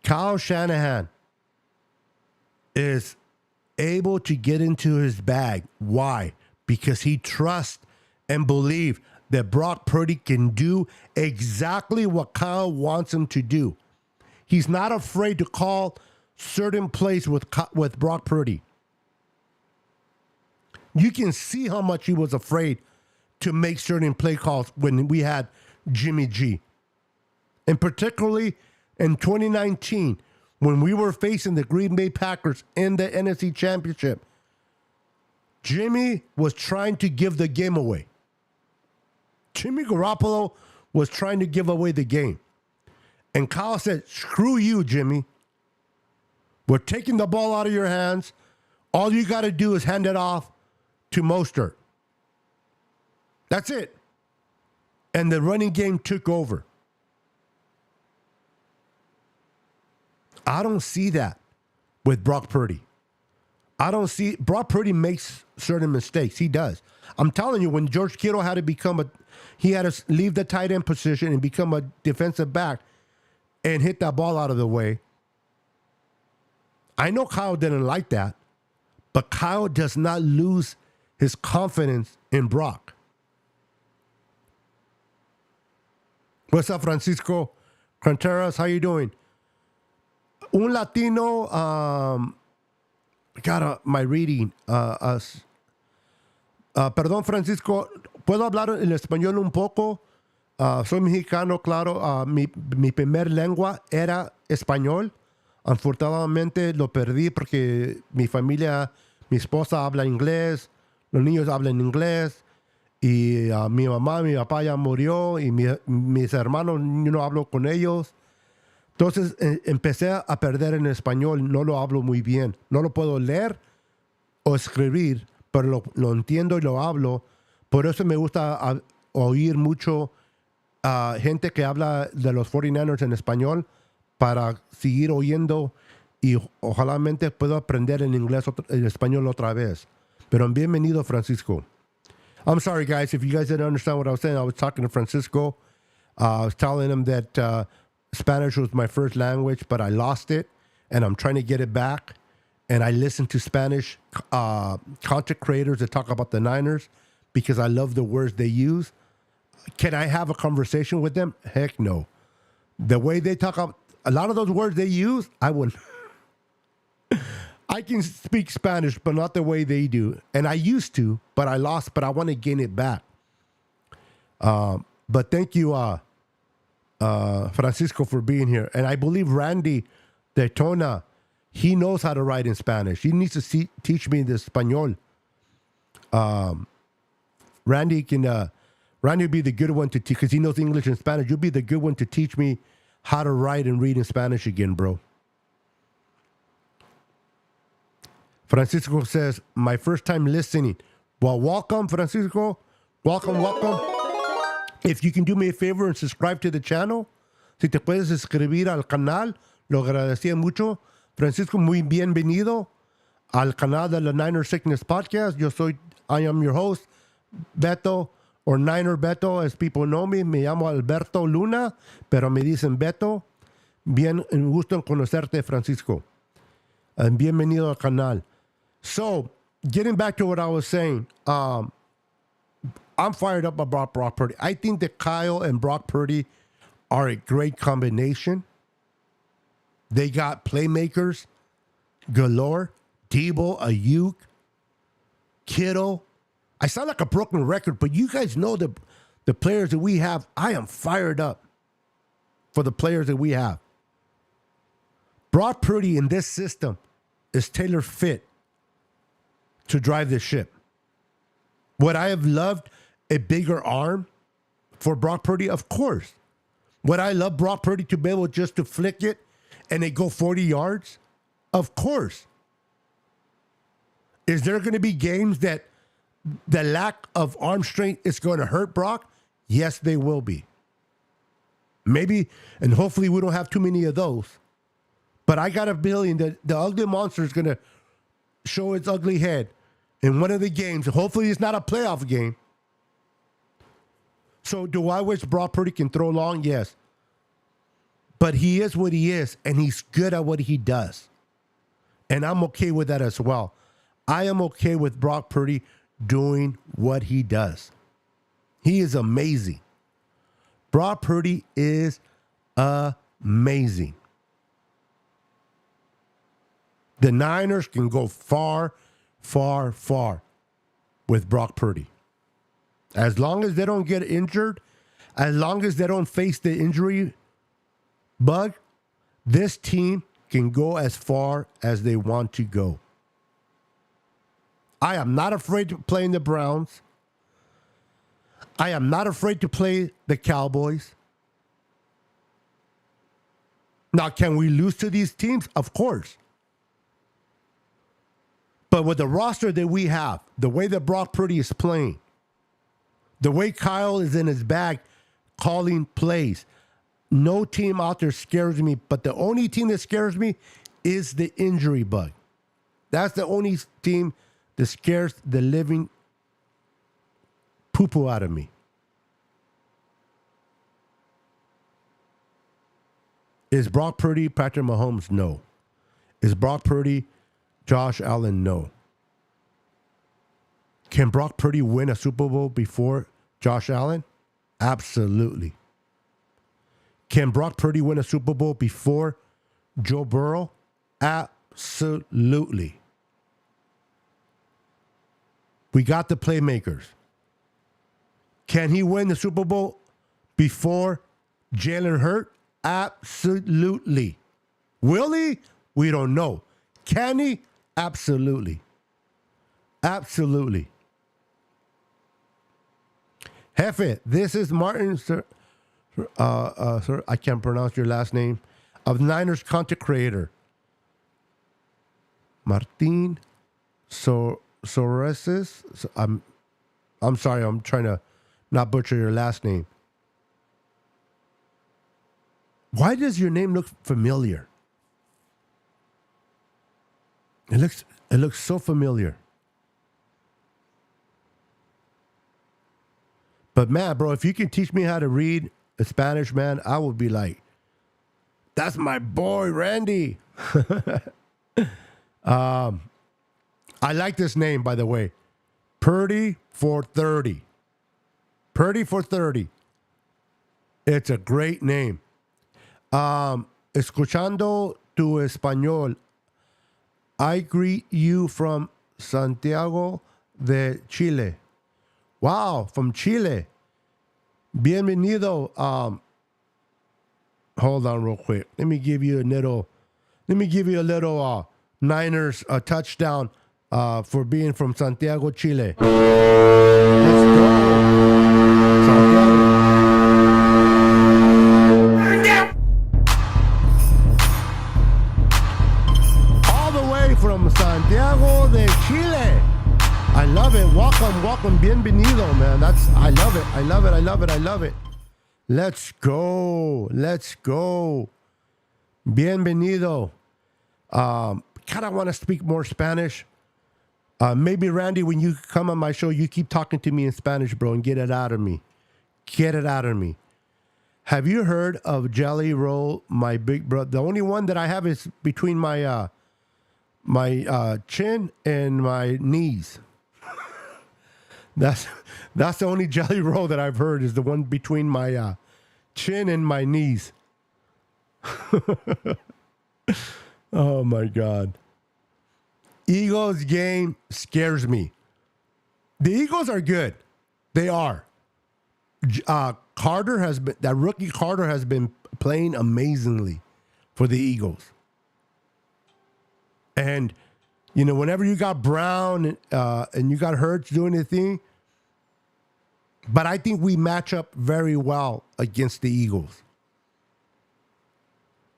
S2: Kyle Shanahan is able to get into his bag. Why? Because he trusts and believes that Brock Purdy can do exactly what Kyle wants him to do. He's not afraid to call certain plays with Brock Purdy. You can see how much he was afraid to make certain play calls when we had Jimmy G. And particularly in 2019, when we were facing the Green Bay Packers in the NFC Championship, Jimmy was trying to give the game away. Jimmy Garoppolo was trying to give away the game. And Kyle said, screw you, Jimmy. We're taking the ball out of your hands. All you got to do is hand it off to Mostert. That's it. And the running game took over. I don't see that with Brock Purdy. Brock Purdy makes certain mistakes. He does. I'm telling you, when George Kittle had to he had to leave the tight end position and become a defensive back and hit that ball out of the way. I know Kyle didn't like that, but Kyle does not lose his confidence in Brock. What's up, Francisco Contreras? How you doing? Un Latino, my reading. Perdón, Francisco, ¿puedo hablar en español un poco? Soy mexicano, claro. Mi primer lengua era español. Afortunadamente lo perdí porque mi familia, mi esposa habla inglés, los niños hablan inglés, y mi mamá, mi papá ya murió, y mis hermanos, yo no hablo con ellos. Entonces empecé a perder en español, no lo hablo muy bien. No lo puedo leer o escribir, pero lo entiendo y lo hablo. Por eso me gusta oír mucho gente que habla de los 49ers en español para seguir oyendo y ojalá pueda aprender en inglés, el español otra vez. Pero bienvenido, Francisco. I'm sorry, guys, if you guys didn't understand what I was saying. I was talking to Francisco. I was telling him that Spanish was my first language, but I lost it, and I'm trying to get it back. And I listen to Spanish content creators that talk about the Niners because I love the words they use. Can I have a conversation with them? Heck no. The way they talk up, a lot of those words they use, I wouldn't. I can speak Spanish, but not the way they do. And I used to, but I lost, but I want to gain it back. But thank you, Francisco, for being here. And I believe Randy Daytona, he knows how to write in Spanish. He needs to teach me the Espanol. Randy can, Randy would be the good one to teach, because he knows English and Spanish. You'll be the good one to teach me how to write and read in Spanish again, bro. Francisco says, my first time listening. Well, welcome, Francisco. Welcome, welcome. If you can do me a favor and subscribe to the channel, si te puedes suscribir al canal, lo agradecía mucho. Francisco, muy bienvenido al canal de la Niner Sickness Podcast. I am your host, Beto, or Niner Beto, as people know me. Me llamo Alberto Luna, pero me dicen Beto. Bien, un gusto en conocerte, Francisco. And bienvenido al canal. So, getting back to what I was saying, I'm fired up about Brock Purdy. I think that Kyle and Brock Purdy are a great combination. They got playmakers galore. Debo, Ayuk, Kittle. I sound like a broken record, but you guys know the players that we have. I am fired up for the players that we have. Brock Purdy in this system is tailor fit to drive this ship. Would I have loved a bigger arm for Brock Purdy? Of course. Would I love Brock Purdy to be able just to flick it and it go 40 yards? Of course. Is there going to be games that the lack of arm strength is going to hurt Brock? Yes, they will be. Maybe, and hopefully we don't have too many of those. But I got a feeling that the ugly monster is going to show its ugly head in one of the games. Hopefully it's not a playoff game. So do I wish Brock Purdy can throw long? Yes. But he is what he is, and he's good at what he does. And I'm okay with that as well. I am okay with Brock Purdy doing what he does. He is amazing. Brock Purdy is amazing. The Niners can go far, far, far with Brock Purdy. As long as they don't get injured, as long as they don't face the injury bug, this team can go as far as they want to go. I am not afraid to play in the Browns. I am not afraid to play the Cowboys. Now, can we lose to these teams? Of course. But with the roster that we have, the way that Brock Purdy is playing, the way Kyle is in his bag calling plays, no team out there scares me. But the only team that scares me is the injury bug. That's the only team that scares the living poo-poo out of me. Is Brock Purdy Patrick Mahomes? No. Is Brock Purdy Josh Allen? No. Can Brock Purdy win a Super Bowl before Josh Allen? Absolutely. Can Brock Purdy win a Super Bowl before Joe Burrow? Absolutely. We got the playmakers. Can he win the Super Bowl before Jalen Hurts? Absolutely. Will he? We don't know. Can he? Absolutely. Absolutely. Jefe, this is Martin, sir, I can't pronounce your last name, of Niners content creator. Martin Soresis. I'm sorry, I'm trying to not butcher your last name. Why does your name look familiar? It looks so familiar. But man, bro, if you can teach me how to read Spanish, man, I would be like, that's my boy, Randy. I like this name, by the way. Purdy 430. Purdy for 30. It's a great name. Escuchando tu español. I greet you from Santiago de Chile. Wow, from Chile. Bienvenido. Hold on real quick. Let me give you a little Niners touchdown for being from Santiago, Chile. Let's go. Santiago. All the way from Santiago de Chile. I love it. Welcome. Bienvenido, man. I love it. I love it. Let's go. Bienvenido. Kind of want to speak more Spanish. Maybe, Randy, when you come on my show, you keep talking to me in Spanish, bro, and get it out of me. Have you heard of Jelly Roll, my big brother? The only one that I have is between my chin and my knees. That's the only Jelly Roll that I've heard, is the one between my chin and my knees. Oh my God. Eagles game scares me. The Eagles are good. They are. Rookie Carter has been playing amazingly for the Eagles. And, whenever you got Brown and you got Hurts doing the thing, but I think we match up very well against the Eagles.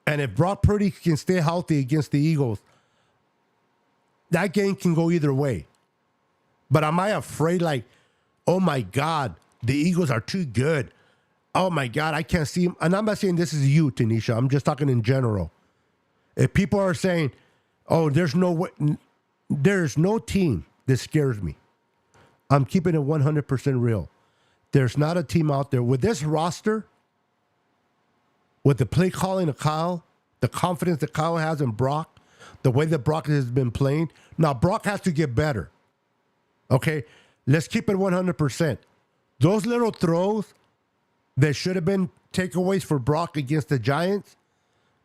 S2: And if Brock Purdy can stay healthy against the Eagles, that game can go either way. But am I afraid, like, oh my God, the Eagles are too good? Oh my God, I can't see them. And I'm not saying this is you, Tanisha. I'm just talking in general. If people are saying, oh, there's no team that scares me, I'm keeping it 100% real. There's not a team out there with this roster, with the play calling of Kyle, the confidence that Kyle has in Brock, the way that Brock has been playing. Now, Brock has to get better. Okay? Let's keep it 100%. Those little throws that should have been takeaways for Brock against the Giants,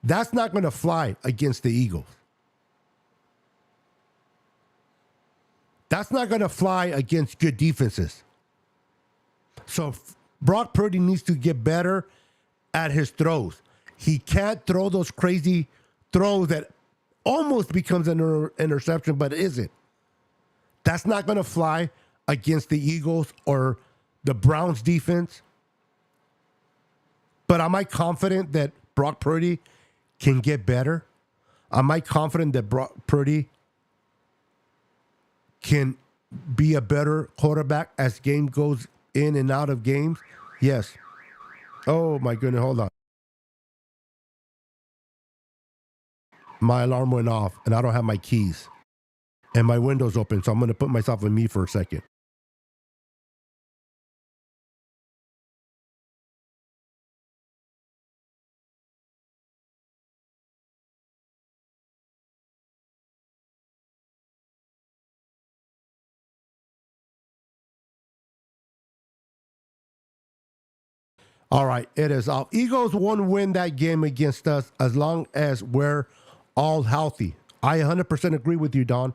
S2: that's not going to fly against the Eagles. That's not going to fly against good defenses. So Brock Purdy needs to get better at his throws. He can't throw those crazy throws that almost becomes an interception, but isn't. That's not going to fly against the Eagles or the Browns defense. But am I confident that Brock Purdy can get better? Am I confident that Brock Purdy can be a better quarterback as game goes in and out of games? Yes. Oh my goodness, hold on. My alarm went off and I don't have my keys. And my window's open, so I'm going to put myself on mute for a second. All right, it is off. Eagles won't win that game against us as long as we're all healthy. I 100% agree with you, Don.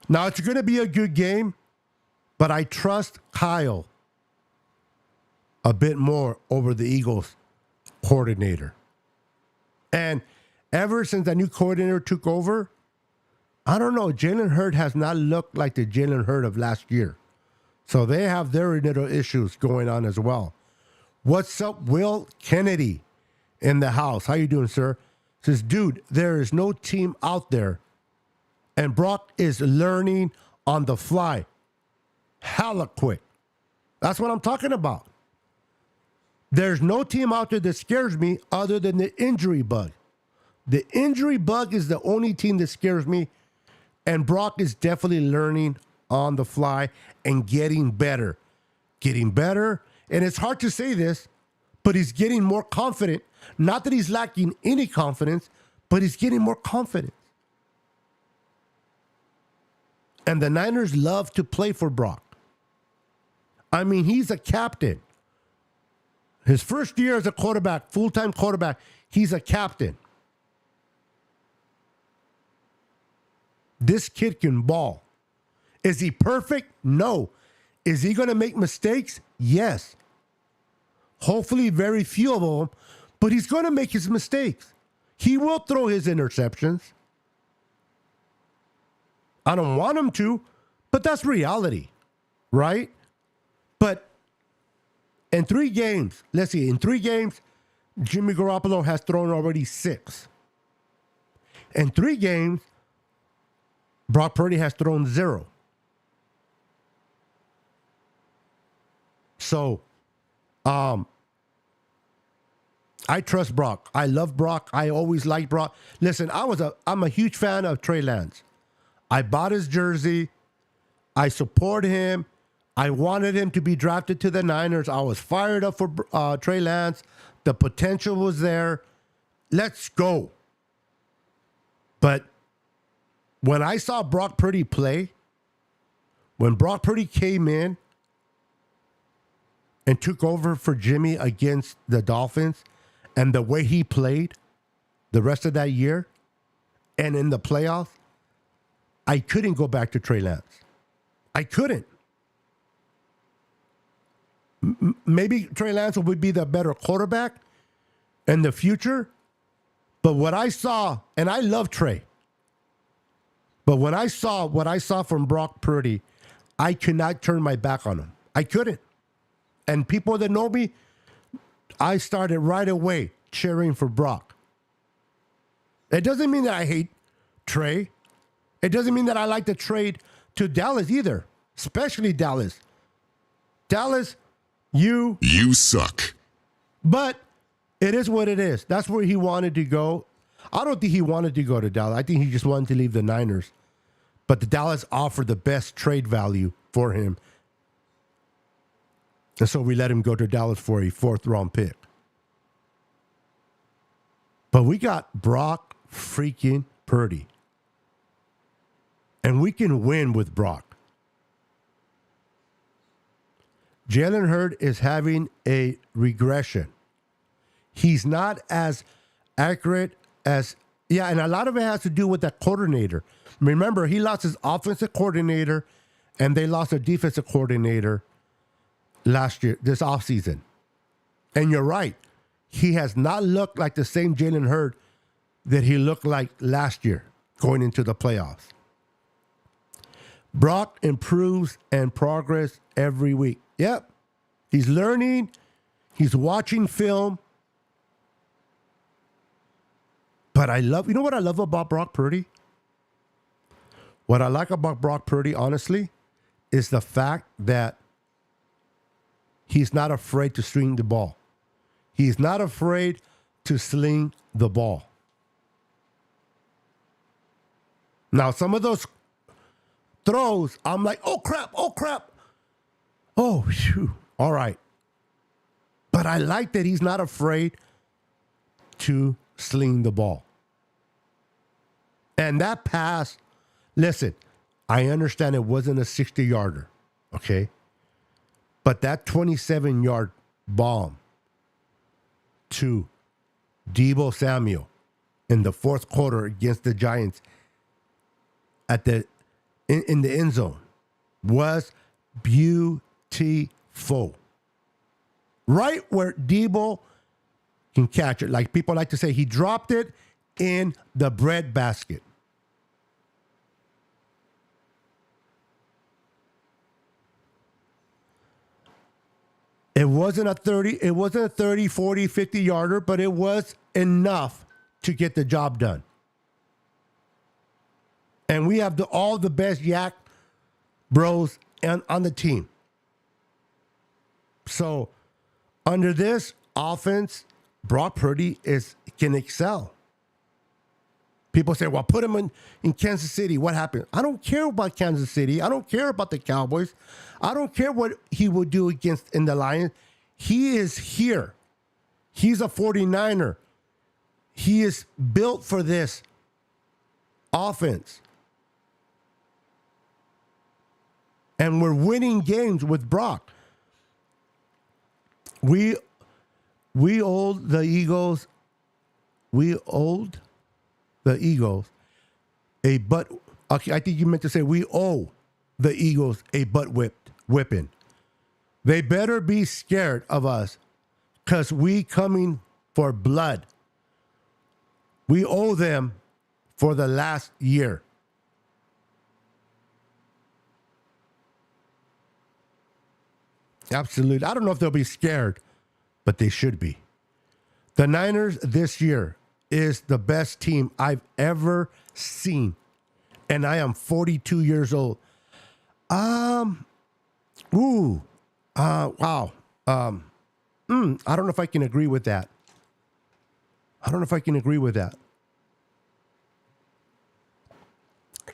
S2: Now, it's going to be a good game, but I trust Kyle a bit more over the Eagles coordinator. And ever since that new coordinator took over, I don't know, Jalen Hurd has not looked like the Jalen Hurd of last year. So they have their little issues going on as well. What's up, Will Kennedy in the house? How you doing, sir? Says, dude, there is no team out there. And Brock is learning on the fly. Hella quick. That's what I'm talking about. There's no team out there that scares me other than the injury bug. The injury bug is the only team that scares me. And Brock is definitely learning on the fly and getting better. Getting better. And it's hard to say this, but he's getting more confident. Not that he's lacking any confidence, but he's getting more confidence. And the Niners love to play for Brock. I mean, he's a captain. His first year as a quarterback, full-time quarterback, he's a captain. This kid can ball. Is he perfect? No. Is he going to make mistakes? Yes. Hopefully very few of them, but he's going to make his mistakes. He will throw his interceptions. I don't want him to, but that's reality, right? But in 3 games, let's see, in 3 games, Jimmy Garoppolo has thrown already 6. In 3 games, Brock Purdy has thrown 0. So, I trust Brock. I love Brock. I always liked Brock. Listen, I'm a huge fan of Trey Lance. I bought his jersey. I support him. I wanted him to be drafted to the Niners. I was fired up for Trey Lance. The potential was there. Let's go. But when I saw Brock Purdy play, when Brock Purdy came in and took over for Jimmy against the Dolphins, and the way he played the rest of that year and in the playoffs, I couldn't go back to Trey Lance. I couldn't. Maybe Trey Lance would be the better quarterback in the future. But what I saw, and I love Trey, but when I saw what I saw from Brock Purdy, I could not turn my back on him. I couldn't. And people that know me, I started right away cheering for Brock. It doesn't mean that I hate Trey. It doesn't mean that I like to trade to Dallas either, especially Dallas. Dallas, you
S3: suck.
S2: But it is what it is. That's where he wanted to go. I don't think he wanted to go to Dallas. I think he just wanted to leave the Niners. But the Dallas offered the best trade value for him. And so we let him go to Dallas for a 4th-round pick. But we got Brock freaking Purdy. And we can win with Brock. Jalen Hurts is having a regression. He's not as accurate as, and a lot of it has to do with that coordinator. Remember, he lost his offensive coordinator and they lost a defensive coordinator last year, this offseason. And you're right. He has not looked like the same Jalen Hurts that he looked like last year going into the playoffs. Brock improves and progress every week. Yep. He's learning. He's watching film. But you know what I love about Brock Purdy? What I like about Brock Purdy, honestly, is the fact that he's not afraid to swing the ball. He's not afraid to sling the ball. Now, some of those throws, I'm like, oh, crap. Oh, shoot. All right. But I like that he's not afraid to sling the ball. And that pass, listen, I understand it wasn't a 60-yarder, okay? But that 27-yard bomb to Deebo Samuel in the 4th quarter against the Giants in the end zone was beautiful. Right where Deebo can catch it. Like people like to say, he dropped it in the bread basket. It wasn't a 30, 40, 50 yarder, but it was enough to get the job done. And we have all the best yak bros on the team. So under this offense, Brock Purdy can excel. People say, well, put him in Kansas City. What happened? I don't care about Kansas City. I don't care about the Cowboys. I don't care what he would do in the Lions. He is here. He's a 49er. He is built for this offense. And we're winning games with Brock. We we owed the Eagles. We owed the Eagles a butt. Okay, I think you meant to say we owe the Eagles a whipping. They better be scared of us, cause we coming for blood. We owe them for the last year. Absolutely. I don't know if they'll be scared, but they should be. The Niners this year is the best team I've ever seen. And I am 42 years old. Wow. I don't know if I can agree with that.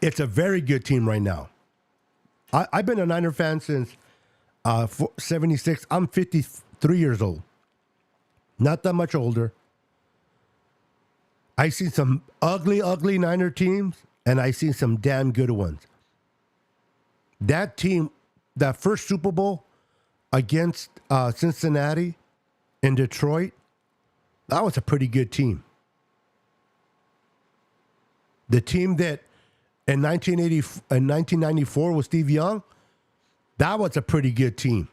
S2: It's a very good team right now. I've been a Niner fan since 76. I'm 53 years old. Not that much older. I seen some ugly Niner teams, and I seen some damn good ones. That team, that first Super Bowl against Cincinnati in Detroit, that was a pretty good team. The team that in 1994 with Steve Young, that was a pretty good team.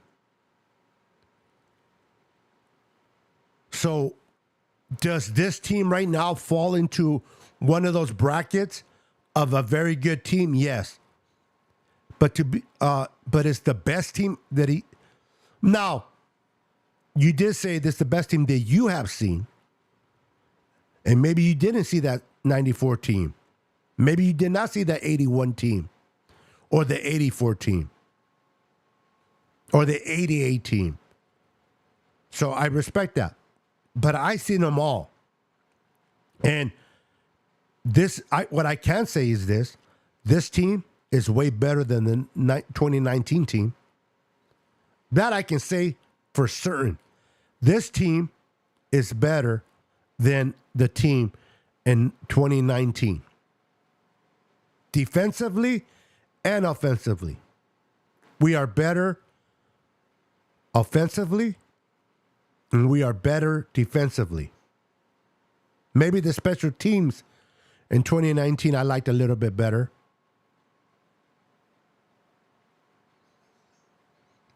S2: So, does this team right now fall into one of those brackets of a very good team? Yes. But it's the best team that he. Now, you did say this is the best team that you have seen, and maybe you didn't see that 94 team. Maybe you did not see that 81 team, or the 84 team, or the 88 team. So I respect that. But I seen them all. And what I can say is this team is way better than the 2019 team. That I can say for certain. This team is better than the team in 2019. Defensively and offensively. We are better offensively, and we are better defensively. Maybe the special teams in 2019 I liked a little bit better.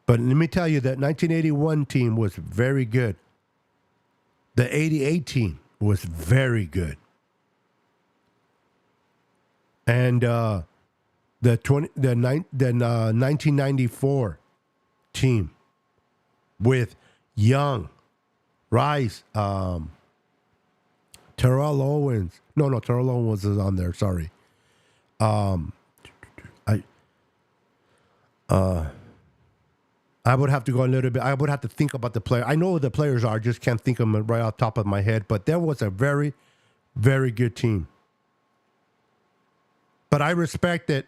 S2: But let me tell you that 1981 team was very good. The 88 team was very good. And the 1994 team with Young, Rice, Terrell Owens. No, Terrell Owens was on there. Sorry. I would have to go a little bit. I would have to think about the player. I know who the players are. I just can't think of them right off the top of my head. But that was a very, very good team. But I respect that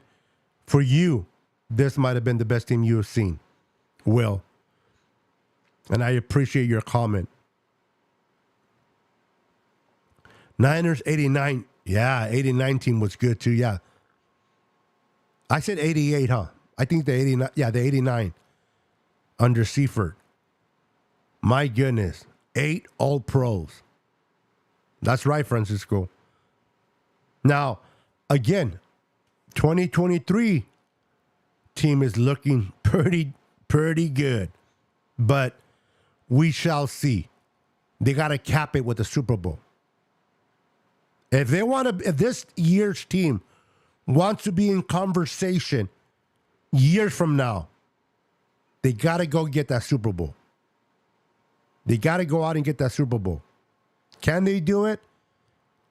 S2: for you, this might have been the best team you have seen, Will. And I appreciate your comment. Niners 89. Yeah, 89 team was good too. Yeah. I said 88, huh? I think the 89. Yeah, the 89 under Seifert. My goodness. 8 All-Pros. That's right, Francisco. Now, again, 2023 team is looking pretty good. But we shall see. They got to cap it with the Super Bowl. If this year's team wants to be in conversation years from now, they got to go get that Super Bowl. They got to go out and get that Super Bowl. Can they do it?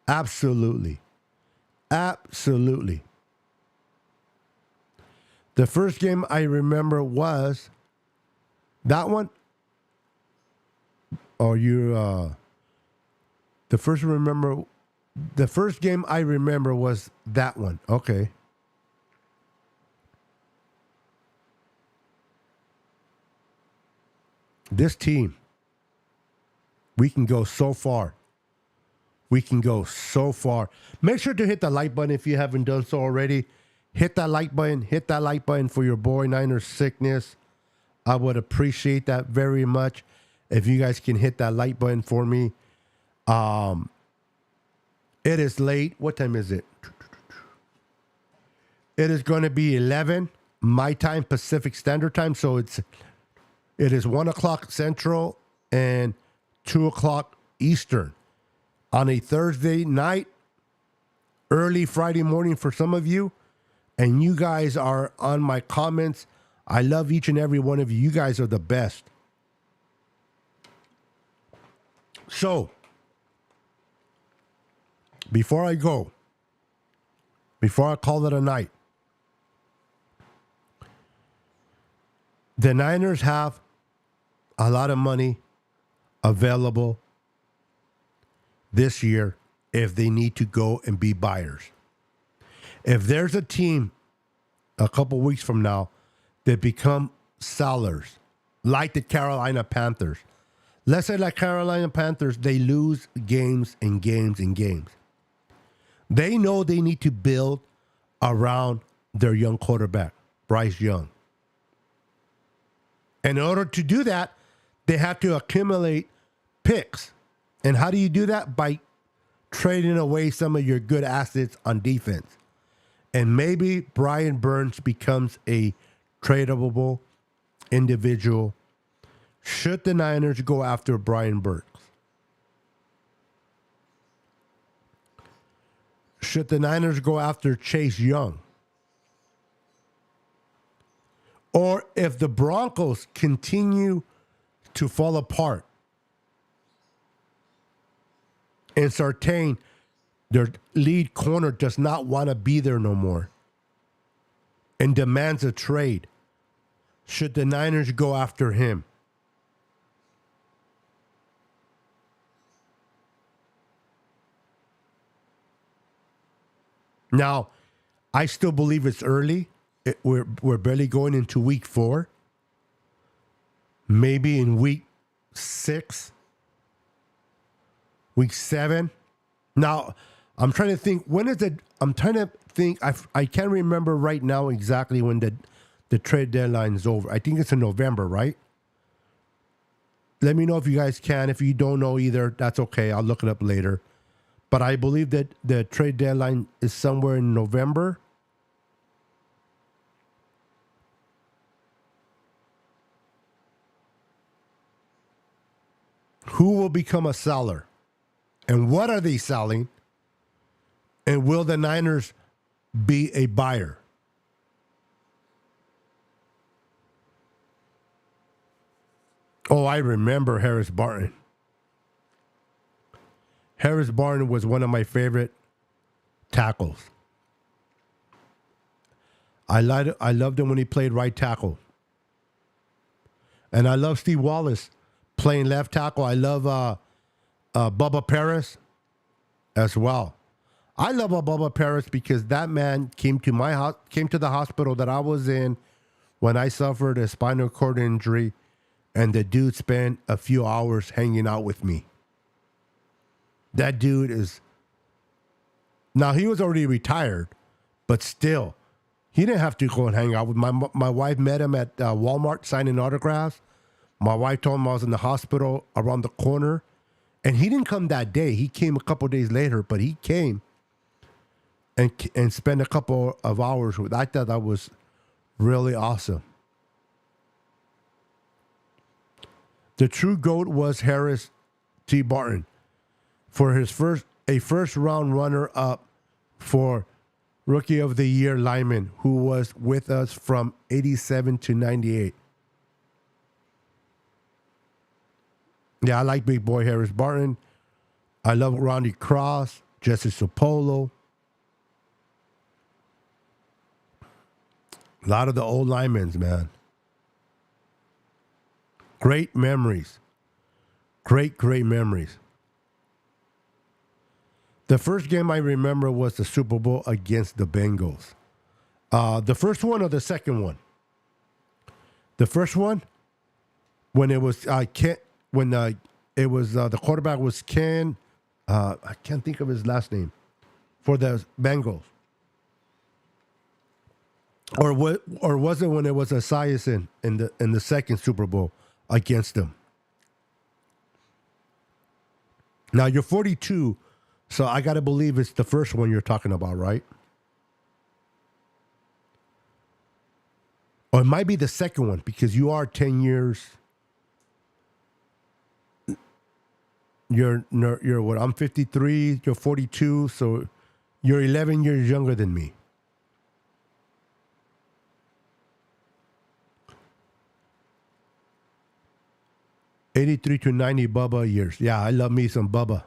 S2: Absolutely. Absolutely. The first game I remember was that one. Or the first game I remember was that one. Okay. This team, we can go so far. We can go so far. Make sure to hit the like button if you haven't done so already. Hit that like button. Hit that like button for your boy Niners Sickness. I would appreciate that very much. If you guys can hit that like button for me. It is late. What time is it? It is going to be 11 my time, Pacific Standard Time. So it is 1 o'clock Central and 2 o'clock Eastern on a Thursday night, early Friday morning for some of you. And you guys are on my comments. I love each and every one of you. You guys are the best. So, before I go, before I call it a night, the Niners have a lot of money available this year if they need to go and be buyers. If there's a team a couple weeks from now that become sellers, like the Carolina Panthers, let's say like Carolina Panthers, they lose games and games and games. They know they need to build around their young quarterback, Bryce Young. And in order to do that, they have to accumulate picks. And how do you do that? By trading away some of your good assets on defense. And maybe Brian Burns becomes a tradable individual should the Niners go after Brian Burns. Should the Niners go after Chase Young? Or if the Broncos continue to fall apart and Sartain, their lead corner, does not want to be there no more and demands a trade, should the Niners go after him? Now, I still believe it's early. We're barely going into week 4. Maybe in week 6, week 7. Now, I'm trying to think, when is it? I'm trying to think. I can't remember right now exactly when the trade deadline is over. I think it's in November, right? Let me know if you guys can. If you don't know either, that's okay. I'll look it up later. But I believe that the trade deadline is somewhere in November. Who will become a seller? And what are they selling? And will the Niners be a buyer? Oh, I remember Harris Barton. Harris Barton was one of my favorite tackles. I loved him when he played right tackle. And I love Steve Wallace playing left tackle. I love Bubba Paris as well. I love Bubba Paris because that man came to the hospital that I was in when I suffered a spinal cord injury, and the dude spent a few hours hanging out with me. That dude is... Now, he was already retired, but still, he didn't have to go and hang out with my wife. Met him at Walmart signing autographs. My wife told him I was in the hospital around the corner, and he didn't come that day. He came a couple days later, but he came and spent a couple of hours with. I thought that was really awesome. The true GOAT was Harris T. Barton for his first round runner up for Rookie of the Year lineman, who was with us from 87 to 98. Yeah, I like big boy Harris Barton. I love Ronnie Cross, Jesse Sapolo. A lot of the old linemen, man. Great memories. Great memories. The first game I remember was the Super Bowl against the Bengals. The first one or the second one? The first one, when it was the quarterback was Ken. I can't think of his last name for the Bengals. Or was it when it was Esiason in the second Super Bowl against them? Now you're 42, so I got to believe it's the first one you're talking about, right? Or it might be the second one because you are 10 years. You're what? I'm 53. You're 42, so you're 11 years younger than me. '83 to '90 Bubba years. Yeah, I love me some Bubba.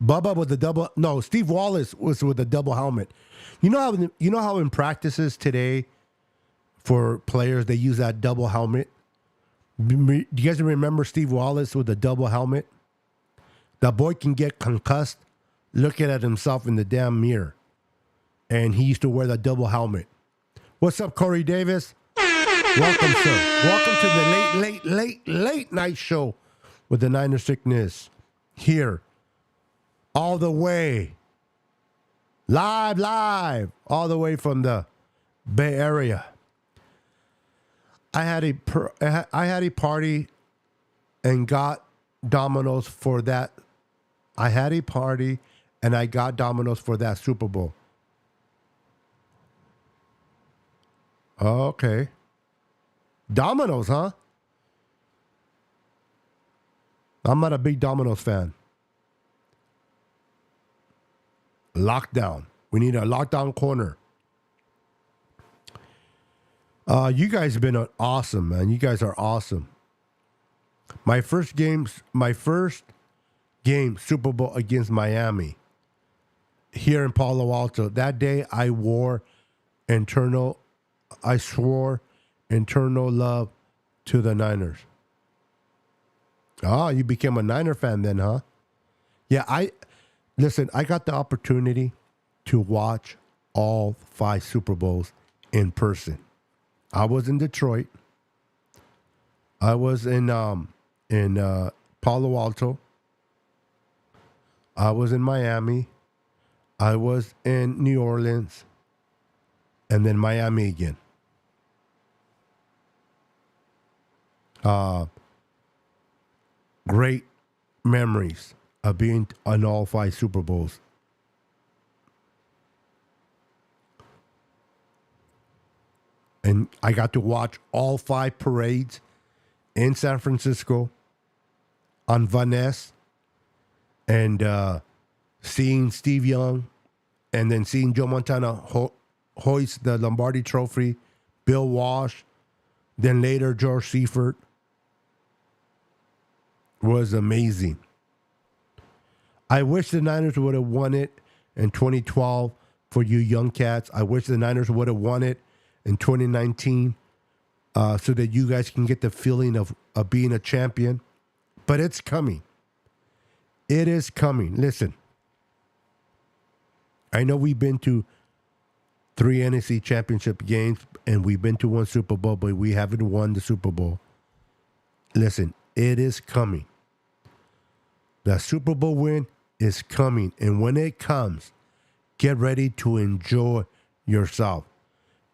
S2: Bubba with the double. No, Steve Wallace was with the double helmet. You know how in practices today for players they use that double helmet. Do you guys remember Steve Wallace with the double helmet? That boy can get concussed looking at himself in the damn mirror. And he used to wear the double helmet. What's up, Corey Davis? Welcome, sir. Welcome to the late night show with the Niner Sickness. Here, all the way, live, all the way from the Bay Area. I had a party and got Domino's for that. I had a party and I got Domino's for that Super Bowl. Okay. Domino's, huh? I'm not a big Domino's fan. Lockdown. We need a lockdown corner. You guys have been awesome, man. You guys are awesome. My first game, Super Bowl against Miami, here in Palo Alto. That day, I swore internal love to the Niners. Oh, you became a Niner fan then, huh? Yeah, I got the opportunity to watch all 5 Super Bowls in person. I was in Detroit. I was in Palo Alto. I was in Miami. I was in New Orleans. And then Miami again. Great memories of being on all 5 Super Bowls. And I got to watch all 5 parades in San Francisco on Van Ness and seeing Steve Young and then seeing Joe Montana hoist the Lombardi Trophy, Bill Walsh, then later George Seifert. Was amazing. I wish the Niners would have won it in 2012 for you young cats. I wish the Niners would have won it in 2019 so that you guys can get the feeling of being a champion. But it's coming. It is coming. Listen, I know we've been to 3 NFC championship games and we've been to 1 Super Bowl, but we haven't won the Super Bowl. Listen, it is coming. The Super Bowl win is coming. And when it comes, get ready to enjoy yourself.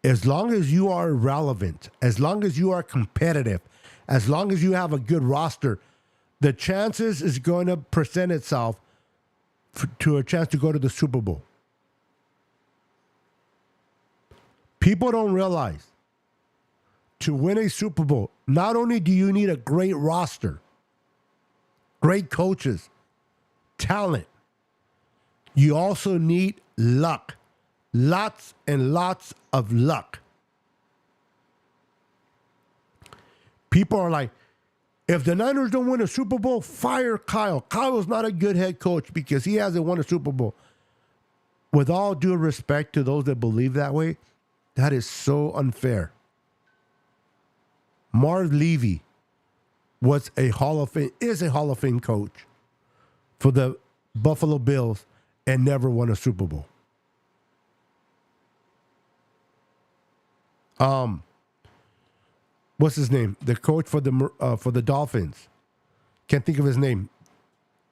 S2: As long as you are relevant, as long as you are competitive, as long as you have a good roster, the chances is going to present itself to a chance to go to the Super Bowl. People don't realize to win a Super Bowl, not only do you need a great roster, great coaches, talent, you also need luck. Lots and lots of luck. People are like, if the Niners don't win a Super Bowl, fire Kyle. Kyle's not a good head coach because he hasn't won a Super Bowl. With all due respect to those that believe that way, that is so unfair. Marv Levy is a Hall of Fame coach for the Buffalo Bills and never won a Super Bowl. What's his name? The coach for the Dolphins. Can't think of his name.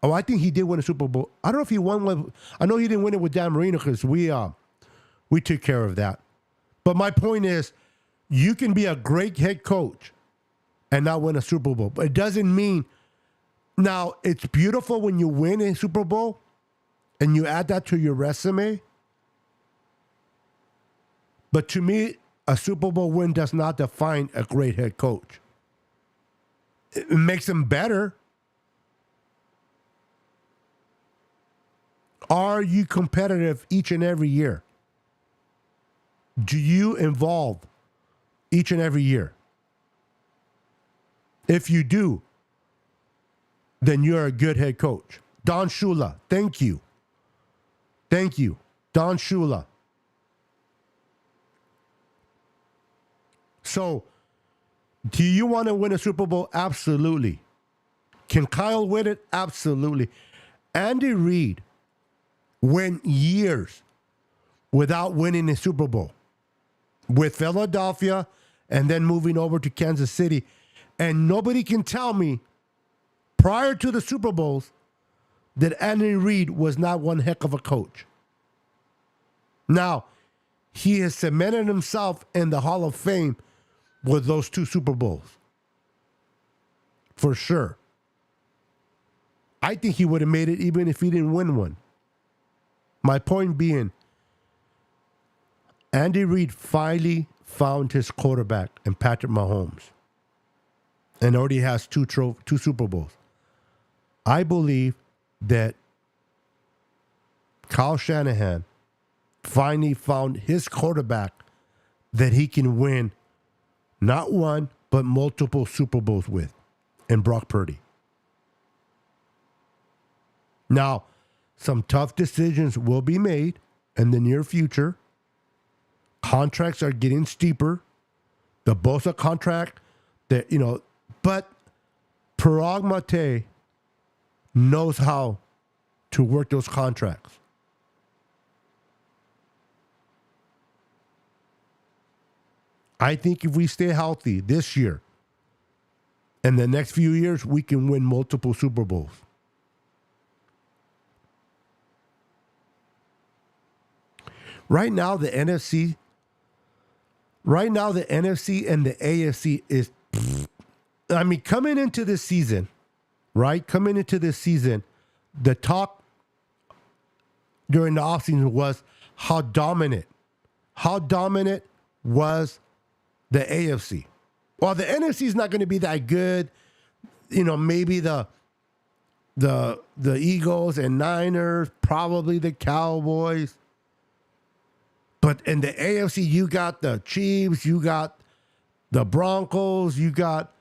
S2: Oh, I think he did win a Super Bowl. I don't know if he won one. I know he didn't win it with Dan Marino because we took care of that. But my point is, you can be a great head coach and not win a Super Bowl. But it doesn't mean Now, it's beautiful when you win a Super Bowl and you add that to your resume. But to me, a Super Bowl win does not define a great head coach. It makes him better. Are you competitive each and every year? Do you involve each and every year? If you do, then you're a good head coach. Don Shula, thank you. Thank you. Don Shula. So, do you want to win a Super Bowl? Absolutely. Can Kyle win it? Absolutely. Andy Reid went years without winning a Super Bowl with Philadelphia and then moving over to Kansas City. And nobody can tell me prior to the Super Bowls that Andy Reid was not one heck of a coach. Now, he has cemented himself in the Hall of Fame with those 2 Super Bowls. For sure. I think he would have made it even if he didn't win one. My point being, Andy Reid finally found his quarterback in Patrick Mahomes and already has 2 Super Bowls. I believe that Kyle Shanahan finally found his quarterback that he can win not one, but multiple Super Bowls with, in Brock Purdy. Now, some tough decisions will be made in the near future. Contracts are getting steeper. The Bosa contract, but Parag Mate knows how to work those contracts. I think if we stay healthy this year and the next few years, we can win multiple Super Bowls. Right now, the NFC and the AFC is, coming into this season, right? Coming into this season, the talk during the offseason was how dominant was the AFC. Well, the NFC is not going to be that good. Maybe the Eagles and Niners, probably the Cowboys. But in the AFC, you got the Chiefs, you got the Broncos, you got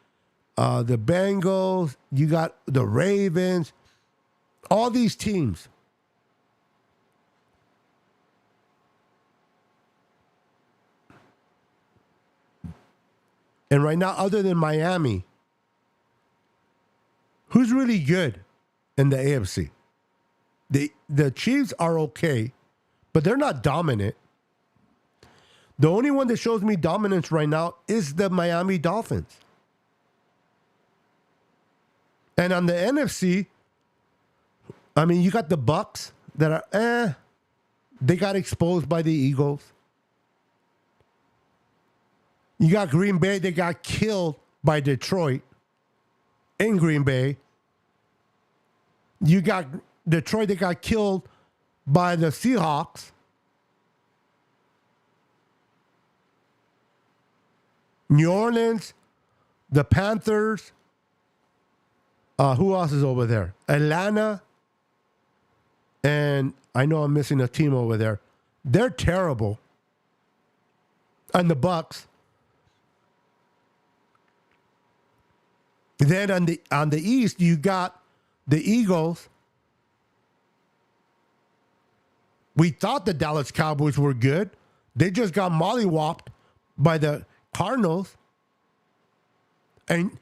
S2: the Bengals, you got the Ravens, all these teams. And right now, other than Miami, who's really good in the AFC? The Chiefs are okay, but they're not dominant. The only one that shows me dominance right now is the Miami Dolphins. And on the NFC, you got the Bucks that are they got exposed by the Eagles. You got Green Bay, they got killed by Detroit in Green Bay. You got Detroit, they got killed by the Seahawks. New Orleans, the Panthers. Who else is over there? Atlanta. And I know I'm missing a team over there. They're terrible. And the Bucks. Then on the East, you got the Eagles. We thought the Dallas Cowboys were good. They just got mollywopped by the Cardinals. And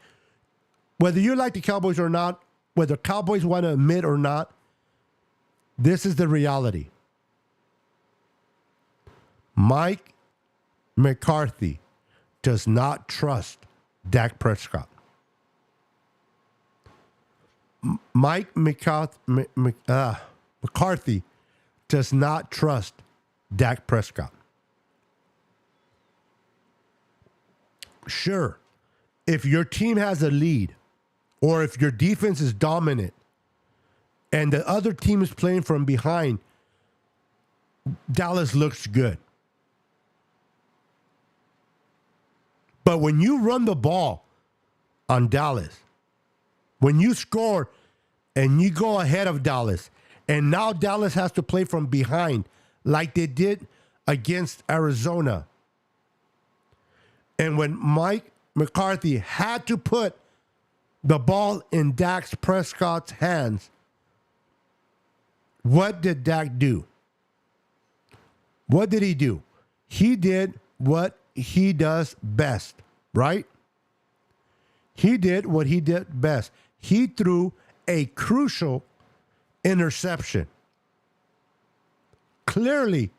S2: whether you like the Cowboys or not, whether Cowboys want to admit or not, this is the reality. Mike McCarthy does not trust Dak Prescott. Mike McCarthy does not trust Dak Prescott. Sure, if your team has a lead or if your defense is dominant and the other team is playing from behind, Dallas looks good. But when you run the ball on Dallas, when you score and you go ahead of Dallas, and now Dallas has to play from behind like they did against Arizona. And when Mike McCarthy had to put the ball in Dak Prescott's hands, what did Dak do? What did he do? He did what he does best, right? He did what he did best. He threw a crucial interception. Clearly,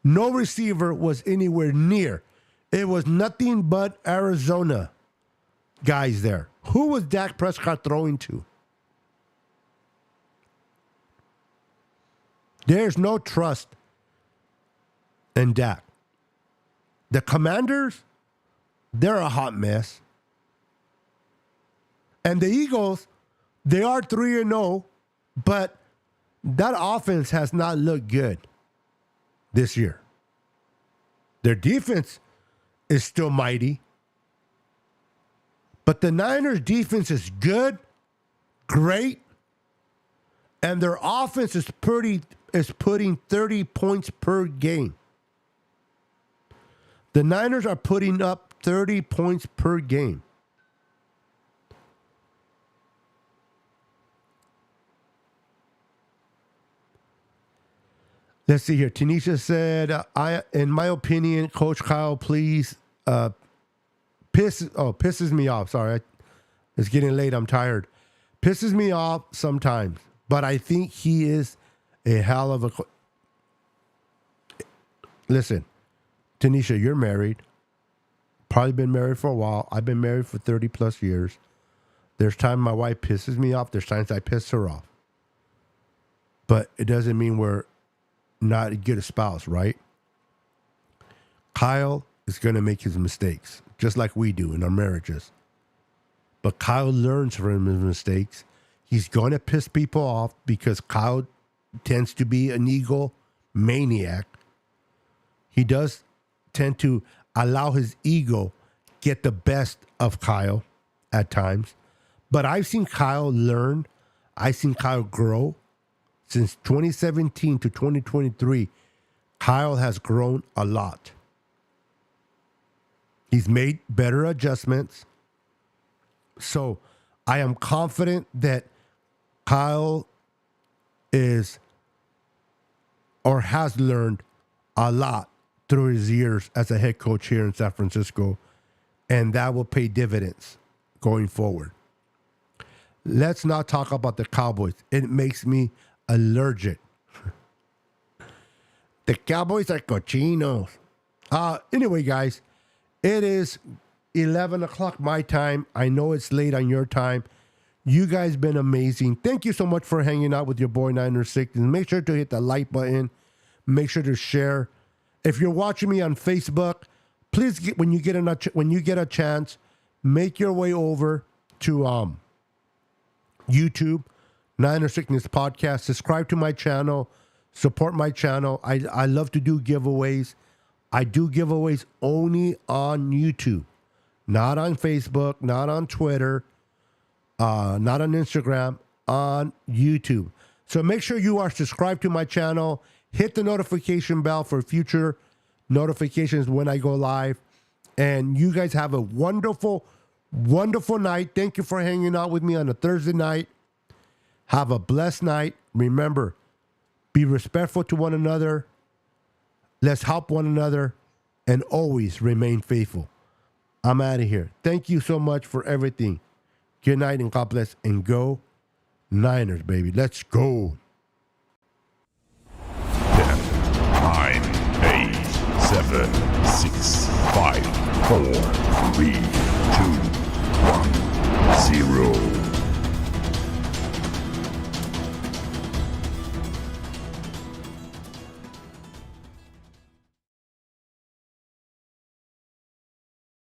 S2: no receiver was anywhere near. It was nothing but Arizona guys there. Who was Dak Prescott throwing to? There's no trust in Dak. The Commanders, they're a hot mess. And the Eagles, they are 3-0, but that offense has not looked good this year. Their defense is still mighty. But the Niners' defense is good, great, and their offense is putting 30 points per game. The Niners are putting up 30 points per game. Let's see here. Tanisha said, in my opinion, Coach Kyle, please, pisses me off. Sorry, it's getting late. I'm tired. Pisses me off sometimes, but I think he is a hell of a. Listen, Tanisha, you're married. Probably been married for a while. I've been married for 30 plus years. There's times my wife pisses me off. There's times I piss her off. But it doesn't mean we're not a good spouse, right? Kyle is going to make his mistakes, just like we do in our marriages. But Kyle learns from his mistakes. He's going to piss people off because Kyle tends to be an ego maniac. He does tend to allow his ego get the best of Kyle at times. But I've seen Kyle learn. I've seen Kyle grow. Since 2017 to 2023, Kyle has grown a lot. He's made better adjustments. So I am confident that Kyle is or has learned a lot through his years as a head coach here in San Francisco, and that will pay dividends going forward. Let's not talk about the Cowboys. It makes me allergic. The Cowboys are cochinos. Anyway, guys, it is 11 o'clock my time. I know it's late on your time. You guys been amazing. Thank you so much for hanging out with your boy 906. And make sure to hit the like button. Make sure to share. If you're watching me on Facebook, please when you get a chance, make your way over to YouTube. Niner Sickness Podcast. Subscribe to my channel. Support my channel. I love to do giveaways. I do giveaways only on YouTube. Not on Facebook. Not on Twitter. Not on Instagram. On YouTube. So make sure you are subscribed to my channel. Hit the notification bell for future notifications when I go live. And you guys have a wonderful, wonderful night. Thank you for hanging out with me on a Thursday night. Have a blessed night. Remember, be respectful to one another. Let's help one another and always remain faithful. I'm out of here. Thank you so much for everything. Good night and God bless. And go Niners, baby. Let's go.
S3: 10, 9, 8, 7, 6, 5, 4, 3, 2,